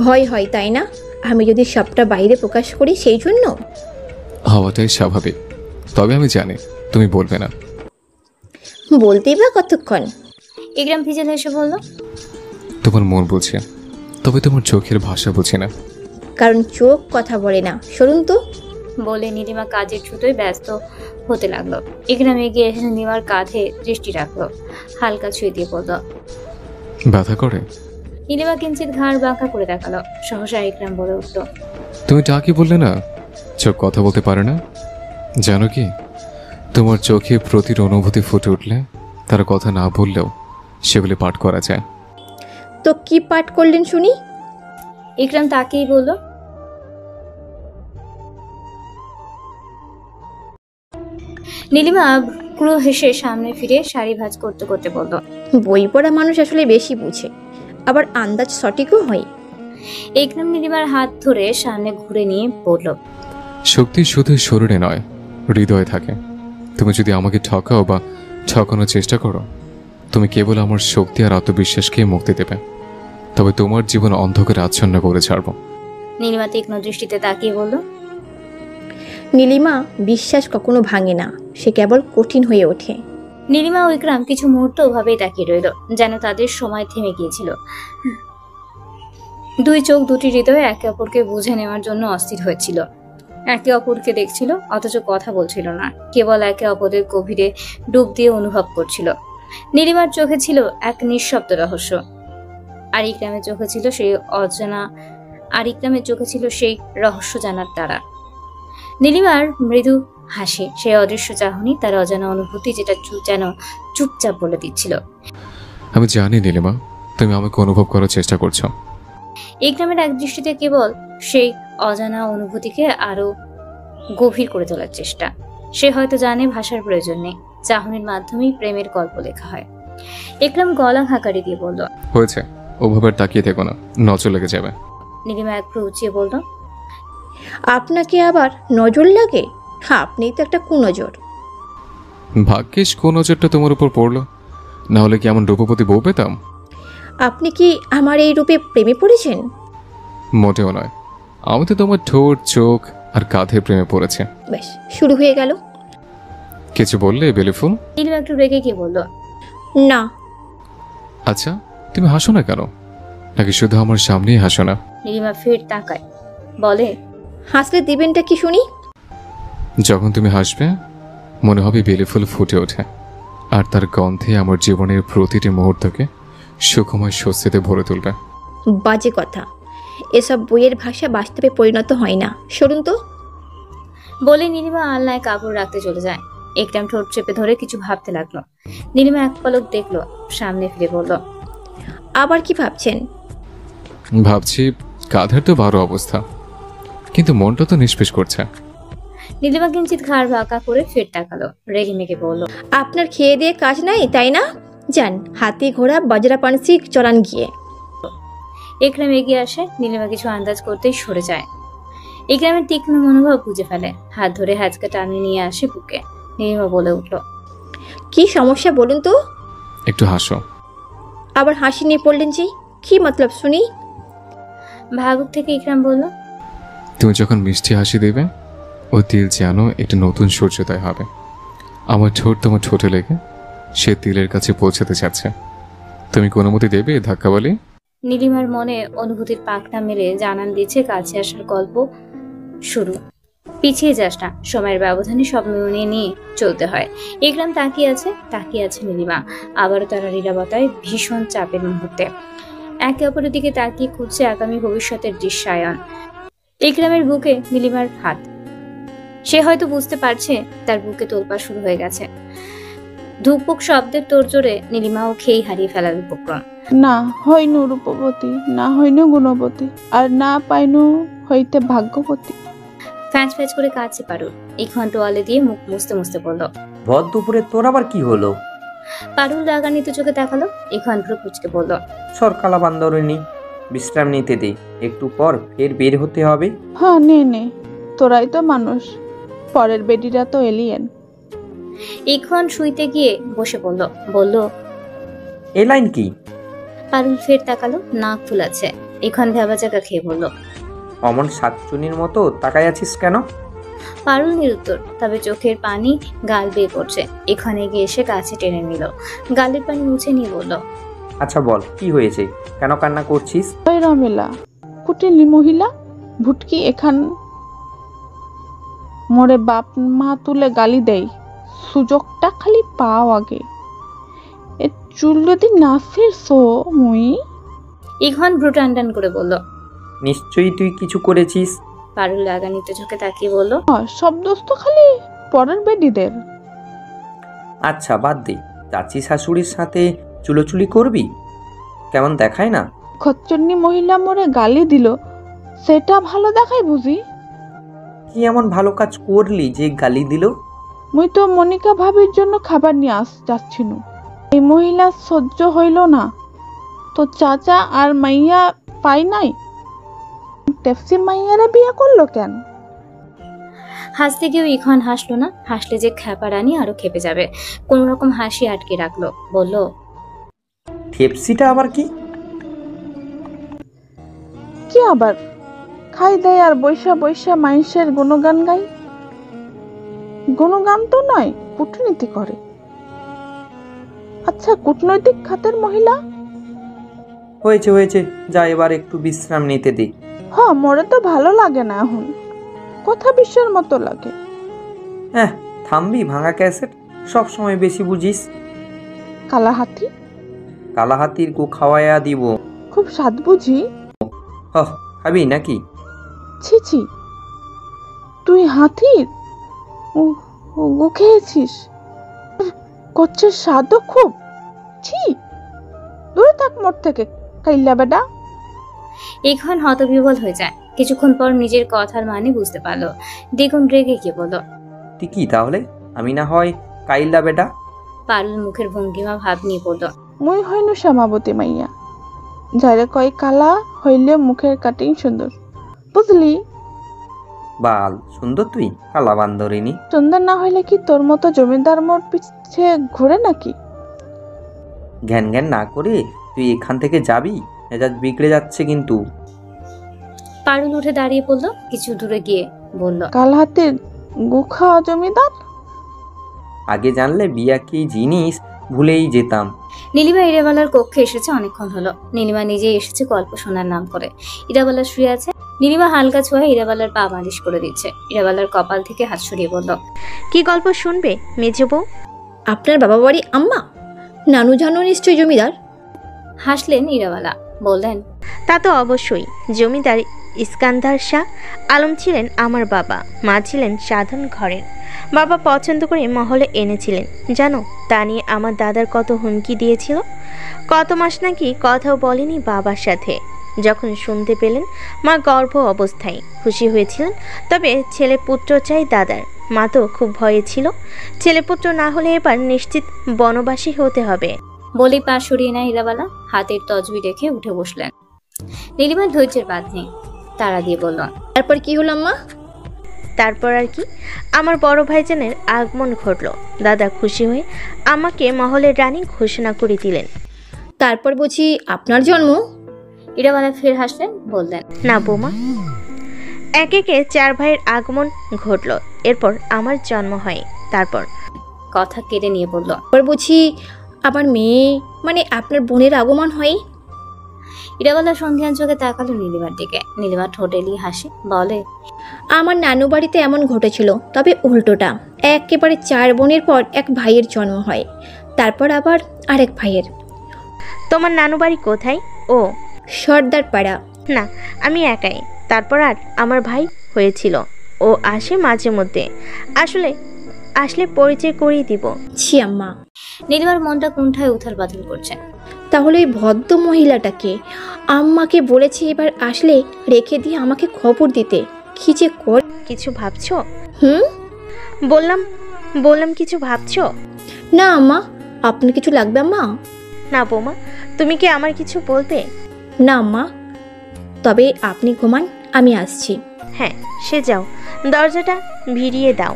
C: ভয় হয় তাই না? আমি যদি সবটা বাইরে প্রকাশ করি সেই জন্য?
I: হওয়াটাই স্বাভাবিক, তবে আমি জানি তুমি বলবে না।
C: বলতেই বা কতক্ষণ?
A: ইকরাম ভিজে এসে বলল,
I: তোমার মন বুঝে, তবে তোমার চোখের ভাষা বুঝে না।
C: কারণ চোখ কথা বলে না। সরুন তো।
A: বলে নীলিমা কাজের ছুতোয় ব্যস্ত হতে লাগলো। ইকরাম এগিয়ে এসে নীলিমার কাঁধে দৃষ্টি রাখলো, হালকা ছুঁয়ে দিয়ে বলল,
I: ব্যথা করে?
A: নীলিমা কিঞ্চিত ঘাড় বাঁকা করে দেখালো। সহসা ইকরাম বলে উঠল,
I: তুমি টাকি বললে না চোখ কথা বলতে পারে না? জানো কি, তোমার চোখে প্রতির অনুভূতি ফুটে উঠলে তারা কথা না বললেও সেগুলি পাঠ করা যায়।
C: তো কি পাঠ করলেন শুনি?
A: ইকরাম তাকেই বলল, নীলিমা ক্রু হেসে সামনে ফিরে শাড়ি ভাঁজ করতে করতে বলল,
C: বই পড়া মানুষ আসলে বেশি বুঝে, আবার আন্দাজ সঠিকও হয়।
A: ইকরাম নীলিমার হাত ধরে সামনে ঘুরে নিয়ে বলল,
I: শক্তি শুধু শরীরে নয়, হৃদয়ে থাকে। তুমি যদি আমাকে ঠকাও বা ঠকানোর চেষ্টা করো, তুমি কেবল আমার শক্তি আর আত্মবিশ্বাসকে মুক্তি দেবে, তবে তোমার জীবন অন্ধকারে আচ্ছন্ন করে ছাড়ব।
A: নীলিমা তীক্ষ্ণ দৃষ্টিতে তাকিয়ে বলল,
C: নীলিমা বিশ্বাস কখনো ভাঙে না, সে কেবল কঠিন হয়ে ওঠে।
A: নীলিমা ও ইকরাম কিছু মুহূর্ত ওভাবেই তাকিয়ে রইল, যেন তাদের সময় থেমে গিয়েছিল। দুই চোখ দুটি হৃদয়ে একে অপরকে বুঝে নেওয়ার জন্য অস্থির হয়েছিল। একে অপরকে দেখছিল অথচ কথা বলছিল না, কেবল একে অপরের গভীরে ডুব দিয়ে অনুভব করছিল। নীলিমার চোখে ছিল এক নিঃশব্দ রহস্য, আর ইকরামের চোখে ছিল সেই রহস্য জানার তারা। নীলিমার মৃদু হাসি, সেই অদৃশ্য চাহনি, তার অজানা অনুভূতি যেটা যেন চুপচাপ বলে দিচ্ছিল,
I: আমি জানি নীলিমা, তুমি আমাকে অনুভব করার চেষ্টা করছো।
A: ইকরামের এক দৃষ্টিতে কেবল সেই অজানা অনুভূতিকে আরো গভীর করে তোলার চেষ্টা। সে হয়তো জানে ভাষার প্রয়োজন নেই, চাহনির মাধ্যমেই প্রেমের গল্প লেখা হয়। ইকরাম গলা খাকারি দিয়ে বলল,
I: হয়েছে, ওভাবে তাকিয়ে থেকো না, নজর লেগে যাবে।
A: নীলিমা এক ভ্রু উঁচিয়ে বলল,
C: আপনাকে আবার নজর লাগে? আপনি তো একটা কুনজর।
I: ভাগ্যিস কোন নজরটা তোমার উপর পড়লো, না হলে কি এমন রূপবতী বউ পেতাম?
C: আপনি কি আমার এই রূপে প্রেমে পড়েছেন?
I: মোটেও নয়, আমি তো তোমার ঠোঁট, চোখ আর কাঁধে প্রেমে পড়েছে।
C: বেশ, শুরু হয়ে গেল।
I: কিছু বললে বেলিফুল?
A: নীলিমা একটু রেগে কি বলল,
C: না।
I: আচ্ছা, তুমি হাসো না কেন? নাকি শুধু আমার সামনেই হাসো না?
A: নীলিমা ফের তাকায়, বলে,
C: হাসলে দিবেনটা কি শুনি?
I: যখন তুমি হাসবে মনে হবে বেলিফুল ফুটে ওঠে, আর তার গন্ধে আমার জীবনের প্রতিটি মুহূর্তকে সুখময় স্বস্তিতে ভরে তুলবে।
C: বাজে কথা, এসব বইয়ের ভাষা বাস্তবে পরিণত হয় না, সরুন তো।
A: বলে নীলিমা আলনায় কাপড় রাখতে চলে যায়। একদম ঠোঁট চেপে ধরে কিছু ভাবতে লাগলো। নীলিমা এক পলক দেখলো, সামনে ফিরে বলল,
C: আবার কি ভাবছেন?
I: ভাবছি কাঁধের তো ভালো অবস্থা, কিন্তু মনটা তো নিষ্পেষ করছে।
A: নীলিমা কিঞ্চিত ঘাড় বাঁকা করে ফের তাকালো, রেগে মেগে বলল,
C: আপনার খেয়ে দিয়ে কাজ নাই তাই না? যান, হাতি ঘোড়া বাজরা পানসি চলান গিয়ে।
A: একরাম এগিয়ে আসে, নীলিমা কিছু আন্দাজ করতেই সরে যায়। একরামের তীক্ষ্ণ মনোভাব বুঝে ফেলে, হাত ধরে হ্যাচকা টানে নিয়ে আসে বুকে। নীলিমা বলে উঠল,
C: কি সমস্যা বলুন তো?
I: একটু হাসো।
C: আবার হাসি নিয়ে পড়লেন যে, কি মতলব শুনি?
A: ভাবুক থেকে ইকরাম বলল,
I: তুমি যখন মিষ্টি হাসি দেবে ও তিল যেন একটা নতুন সূর্যোদয় হবে। আমার ঠোঁট তোমার ঠোঁটে লেগে সে তিলের কাছে পৌঁছাতে চাচ্ছে। তুমি কোনো মতে দেবে ধাক্কা বলে?
A: নীলিমার মনে অনুভূতির পাকনা মেরে জানান দিচ্ছে কাছে আসার গল্প শুরু। পিছিয়ে যাস না, সময়ের ব্যবধানে সব মেনে নিয়ে চলতে হয়। ইকরাম তাকিয়ে আছে নীলিমা। আবারও তারা নীরবতায় ভীষণ চাপের মুহূর্তে একে অপরের দিকে তাকিয়ে খুঁজছে আগামী ভবিষ্যতের দৃশ্যায়ন। ইকরামের বুকে নীলিমার হাত, সে হয়তো বুঝতে পারছে তার বুকে তোলপা শুরু হয়ে গেছে। ধুকপুক শব্দের তোড়জোড়ে নীলিমাও খেই হারিয়ে ফেলার উপক্রম।
F: না হইনু রূপবতী, না হইনু গুণবতী, আর না পাইনু হইতে ভাগ্যবতী।
A: ফ্যাঁচ ফ্যাঁচ করে কাঁদছে পারুল। ইখন টোয়ালে দিয়ে মুখ মুছতে মুছতে বলল,
B: ভর দুপুরে তোর আবার কি হলো?
A: পারুল রাগান্বিত চোখে তাকালো। ইখন ভ্রু কুঁচকে বলল,
B: সরকালা বান্দরনি, বিশ্রাম নিতে দে, একটু পর ফের বের হতে হবে।
F: হ্যাঁ নে, তোরাই তো মানুষ, পরের বেডিরা তো এলিয়েন।
A: ইখন শুইতে গিয়ে বসে বলল,
B: এ লাইন কি?
A: পারুল ফের তাকালো, নাক ফুলাচ্ছে। ইখন ভেবা জায়গা খেয়ে বলল,
B: অমন শাকচুনির মতো তাকায় আছিস কেন?
A: পারুল নিরুত্তর, তবে চোখের পানি গাল বেয়ে পড়ছে। এখানে গিয়ে এসে কাছে টেনে নিল, গালের পানি মুছে নিয়ে বলল,
B: আচ্ছা বল, কি হয়েছে? কেন কান্না করছিস?
F: ওই রমেলা কুটিলি মহিলা ভুটকি এখান মোরে বাপ মা তুলে গালি দেয়, সুযোগটা খালি পাও আগে। এ চুল যদি না ফিরছো মুই।
A: ইখন ভ্রু টান টান করে বলল,
B: নিশ্চয়ই তুই কিছু করেছিস।
A: পারুল রাগান্বিত চোখে তাকিয়ে বলল,
F: সব দোষ তো খালি পরের বেডিদের।
B: আচ্ছা বাদ দে, চাচি শাশুড়ির সাথে চুলোচুলি করবি? কেমন দেখায় না?
F: খচ্চন্নি মহিলা মোরে গালি দিল, সেটা ভালো দেখাই বুঝি?
B: কি এমন ভালো কাজ করলি যে গালি দিল?
F: মুই তো মনিকা ভাবির জন্য খাবার নিয়ে যাচ্ছিনু, এই মহিলা সহ্য হইল না তো চাচা আর মাইয়া পাই নাই, টেপসি মাইয়ারে বিয়ে করলো কেন?
A: হাসতে গিয়েও ইখন হাসলো না, হাসলে যে খ্যাপা রানী আরো খেপে যাবে। কোন রকম হাসি আটকে রাখলো, বলল,
B: ঠেপসিটা আবার কি?
F: কি আবার? খাই দেয় আর বৈশা বৈশা মানুষের গুণগান গাই। গুণগান তো নয়, কূটনীতি করে। আচ্ছা, কূটনৈতিক খাতের মহিলা।
B: হয়েছে, যা এবার একটু বিশ্রাম নিতে দে।
F: হ্যাঁ, মোরে তো ভালো লাগে না এখন, কথা বিশ্বের মতো লাগে।
B: হ্যাঁ, থামবি ভাঙা ক্যাসেট, সব সময় বেশি বুঝিস। কালাহাতির গো খাওয়াইয়া দিব।
F: খুব স্বাদ বুঝি?
B: খাবি নাকি?
F: ছি, তুই হাতির গো খেয়েছিস? কচ্ছের স্বাদও খুব। ছি, দূরে থাক মোর থেকে কাইল্লা বেডা।
A: ইখন হতবিহ্বল হয়ে যায়। কিছুক্ষণ পর নিজের কথার মানে বুঝতে পারলো। দ্বিগুণ রেগে গিয়ে বলল,
B: তুই কি তাহলে? আমি না হয় কাইল্লা বেটা?
A: পারুল মুখের ভঙ্গিমা ভাব নিয়ে বলল,
F: মুই হইনু শ্যামাবতী মাইয়া, যারে কয় কালা হইলে মুখের কাটিং সুন্দর, বুঝলি?
B: বাল সুন্দর তুই কালা বান্দরিনী।
F: সুন্দর না হইলে কি তোর মতো জমিদার মোড় পিছে ঘুরে নাকি?
B: ঘ্যান ঘ্যান না করে তুই এখান থেকে যাবি, মেজাজ বিগড়ে যাচ্ছে কিন্তু।
A: পারুল উঠে দাঁড়িয়ে পড়লো, কিছু দূরে গিয়ে বলল,
F: কাল হাতের গুখা জমিদার।
B: আগে জানলে বিয়া কি জিনিস ভুলেই যেতাম।
A: নীলিমা ইরাবালার কক্ষে এসেছে অনেকক্ষণ হলো। নীলিমা নিজেই এসেছে গল্প শোনার নাম করে। ইরাবালা শুয়ে আছে। নীলিমা হালকা ছোঁয়া ইরাবালার পা মালিশ করে দিচ্ছে। ইরাবালার কপাল থেকে হাত সরিয়ে বলল,
G: কি গল্প শুনবে মেজো বউ?
C: আপনার বাবা বাড়ি আম্মা? নানু জানো নিশ্চয় জমিদার।
A: হাসলেন ইরাবালা, বললেন,
G: তা তো অবশ্যই। জমিদার ইস্কান্দার শাহ আলম ছিলেন আমার বাবা। মা ছিলেন সাধারণ ঘরের। বাবা পছন্দ করে মহলে এনেছিলেন। জানো, তা নিয়ে আমার দাদার কত হুমকি দিয়েছিল। কত মাস নাকি কথাও বলেনি বাবার সাথে। যখন শুনতে পেলেন মা গর্ভ অবস্থায়, খুশি হয়েছিলেন। তবে ছেলে পুত্র চাই দাদার। মা তো খুব ভয়ে ছিল, ছেলেপুত্র না হলে এবার নিশ্চিত বনবাসী হতে হবে।
A: বলেই পা সরিয়ে নেয় ইরাবালা। হাতের তজবি রেখে উঠে বসলেন। নীলিমার ধৈর্যের বাদ নেই, তাড়া দিয়ে বলল,
C: তারপর কি হলো আম্মা?
G: তারপর আর কি, আমার বড় ভাইজানের আগমন ঘটল। দাদা খুশি হয়ে আমাকে মহলের রানী ঘোষণা করে দিলেন।
C: তারপর বুঝি আপনার জন্ম?
A: ইরাবালা ফের হাসলেন, বললেন,
G: না বৌমা, একে একে 4 ভাইয়ের আগমন ঘটল। এরপর আমার জন্ম হয়। তারপর
A: কথা কেড়ে নিয়ে বলল,
C: তারপর বুঝি আমার মেয়ে মানে আপনার বোনের আগমন হয়?
A: ইরাবালা সন্ধিয়ান চোখে তাকালো নীলিমার দিকে। নীলিমা ঠোঁটেলি হাসি, বলে,
C: আমার নানু বাড়িতে এমন ঘটেছিল, তবে উল্টোটা। একেবারে 4 বোনের পর এক ভাইয়ের জন্ম হয়, তারপর আবার আরেক ভাইয়ের।
G: তোমার নানু বাড়ি কোথায়? ও
C: সর্দার পাড়া।
G: না, আমি একাই। তারপর আর আমার ভাই হয়েছিল। ও আসে মাঝে মধ্যে। আসলে পরিচয় করিয়ে দিব।
C: ছি আম্মা।
A: নীলিমার মনটা কুণ্ঠায় উথাল পাথাল করছে।
C: তাহলে ওই ভদ্র মহিলাটাকে আম্মাকে বলেছে এবার আসলে রেখে দিয়ে আমাকে খবর দিতে। কি যে কর।
G: কিছু ভাবছো? বললাম কিছু ভাবছো?
C: না আম্মা। আপনার কিছু লাগবে আম্মা?
G: না বৌমা, তুমি কি আমার কিছু বলবে?
C: না আম্মা, তবে আপনি ঘুমান, আমি আসছি।
G: হ্যাঁ, সে যাও, দরজাটা ভিড়িয়ে দাও।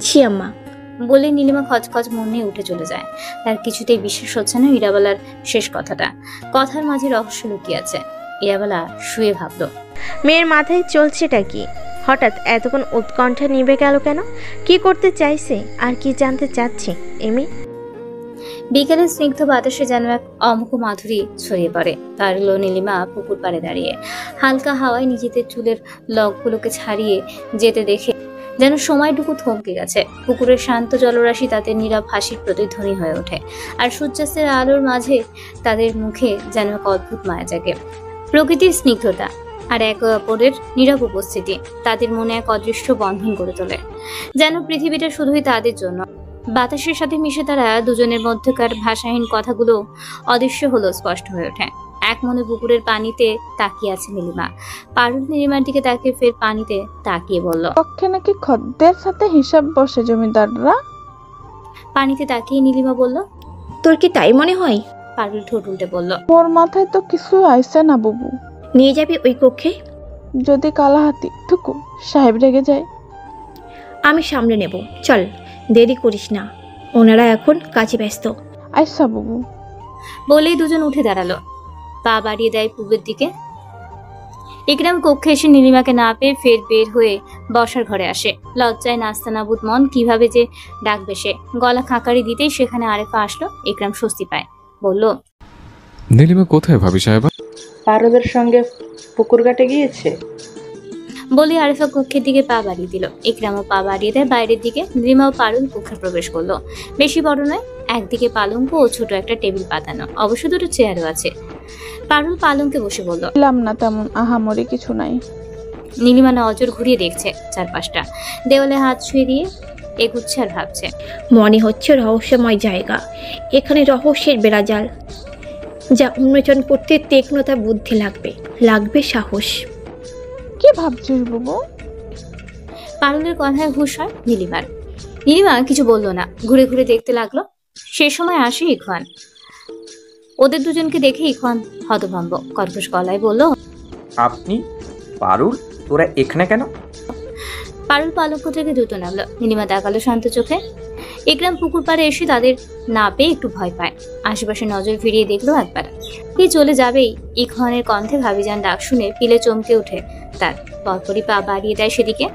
C: জি আম্মা।
A: বলে নীলিমা খচখচ মন নিয়ে উঠে চলে যায়। তার কিছুতেই বিশ্বাস হচ্ছে না ইরাবালার শেষ কথাটা। কথার মাঝে রহস্য লুকিয়ে আছে। ইরাবালা শুয়ে ভাবল,
G: মেয়ের মাথায় চলছেটা কি? হঠাৎ এতক্ষণ উৎকণ্ঠা নিভে গেল কেন? কি করতে চাইছে আর কি জানতে চাচ্ছে এমি?
A: বিকেলের স্নিগ্ধ বাতাসে যেন এক অমুক মাধুরী ছড়িয়ে পড়ে। পারল নীলিমা পুকুর পাড়ে দাঁড়িয়ে। হালকা হাওয়ায় নিজেদের চুলের লকগুলোকে ছাড়িয়ে যেতে দেখে যেন সময়টুকু থমকে গেছে। পুকুরের শান্ত জলরাশি তাদের নীরব হাসির প্রতিধ্বনি হয়ে ওঠে। আর সূর্যাস্তের আলোর মাঝে তাদের মুখে যেন এক অদ্ভুত মায়া জাগে। প্রকৃতির স্নিগ্ধতা আর একে অপরের নীরব উপস্থিতি তাদের মনে এক অদৃশ্য বন্ধন করে তোলে, যেন পৃথিবীটা শুধুই তাদের জন্য। বাতাসের সাথে মিশে তারা দুজনের মধ্যকার ভাষাহীন কথাগুলো অদৃশ্য হলো স্পষ্ট হয়ে ওঠে। এক মনে পুকুরের পানিতে তাকিয়ে আছে নীলিমা। পারুল নীলিমার দিকে তাকিয়ে ফের পানিতে তাকিয়ে বলল,
F: পক্ষে নাকি খদ্দের সাথে হিসাব বসে জমিদাররা।
A: পানিতে তাকিয়ে নীলিমা বলল,
C: তোর কি তাই মনে হয়?
A: পারুল ঠোঁট উল্টে বলল,
F: ওর মাথায় তো কিছু আইসে না বাবু।
C: নিয়ে যাবি ওই কক্ষে?
F: যদি কালাহাতি ঠুকু সাহেব রেগে যায়?
C: আমি সামলে নেব, চল, দেরি করিস না, ওনারা এখন কাজে ব্যস্ত।
F: আইসা বাবু।
A: বলেই দুজন উঠে দাঁড়ালো। পা বাড়িয়ে দেয় পূবের দিকে। ইকরাম কক্ষে এসে নীলিমাকে না পেয়ে ফের বের হয়ে বসার ঘরে আসে। লজ্জায় নাস্তানাবুদ মন, কিভাবে যে ডাকবে সে। গলা খাঁকারি দিতেই সেখানে আরেফা আসলো। ইকরাম স্বস্তি পায়, বলল,
I: নীলিমা কোথায় ভাবি সাহেবা?
D: পারদের সঙ্গে পুকুর ঘাটে গিয়েছে।
A: বলে আরেফা কক্ষের দিকে পা বাড়িয়ে দিল। ইকরামও পা বাড়িয়ে দেয় বাইরের দিকে। নীলিমা ও পারুল কক্ষে প্রবেশ করলো। বেশি বড় নয়, একদিকে পালঙ্ক ও ছোট একটা টেবিল পাতানো, অবশ্য দুটো চেয়ারও আছে। পারুল পালঙ্কে বসে বলল,
F: না তেমন আহামরি কিছু নাই।
A: নীলিমা নজর ঘুরিয়ে দেখছে চারপাশটা। দেওয়ালে হাত ছুঁয়ে দিয়ে এগুচ্ছে আর ভাবছে।
C: মনে হচ্ছে রহস্যময় জায়গা। এখানে রহস্যের বেড়াজাল, যা উন্মোচন করতে তীক্ষ্ণতা বুদ্ধি লাগবে সাহস।
F: কি ভাবছিস বাবু?
A: পারুলের কথায় হুঁশ হয় নীলিমার। নীলিমা কিছু বলল না, ঘুরে ঘুরে দেখতে লাগলো। সে সময় আসে ইখওয়ান। ওদের দুজনকে দেখে ইখওয়ান হতভম্ব, কর্কশ গলায় বলল,
B: আপনি? পারুল, তোরা এখানে কেন?
A: পারুল পালঙ্ক থেকে দ্রুত নামলো। নীলিমা তাকালো শান্ত চোখে। ইকরাম পুকুর পাড়ে এসে তাদের না পেয়ে একটু ভয় পায়। আশেপাশে নজর ফিরিয়ে দেখলো একবার। কি চলে যাবেই ইখওয়ানের কণ্ঠে ভাবিজান ডাক শুনে পিলে চমকে ওঠে। তার পরপরই পা বাড়িয়ে দেয় সেদিকে।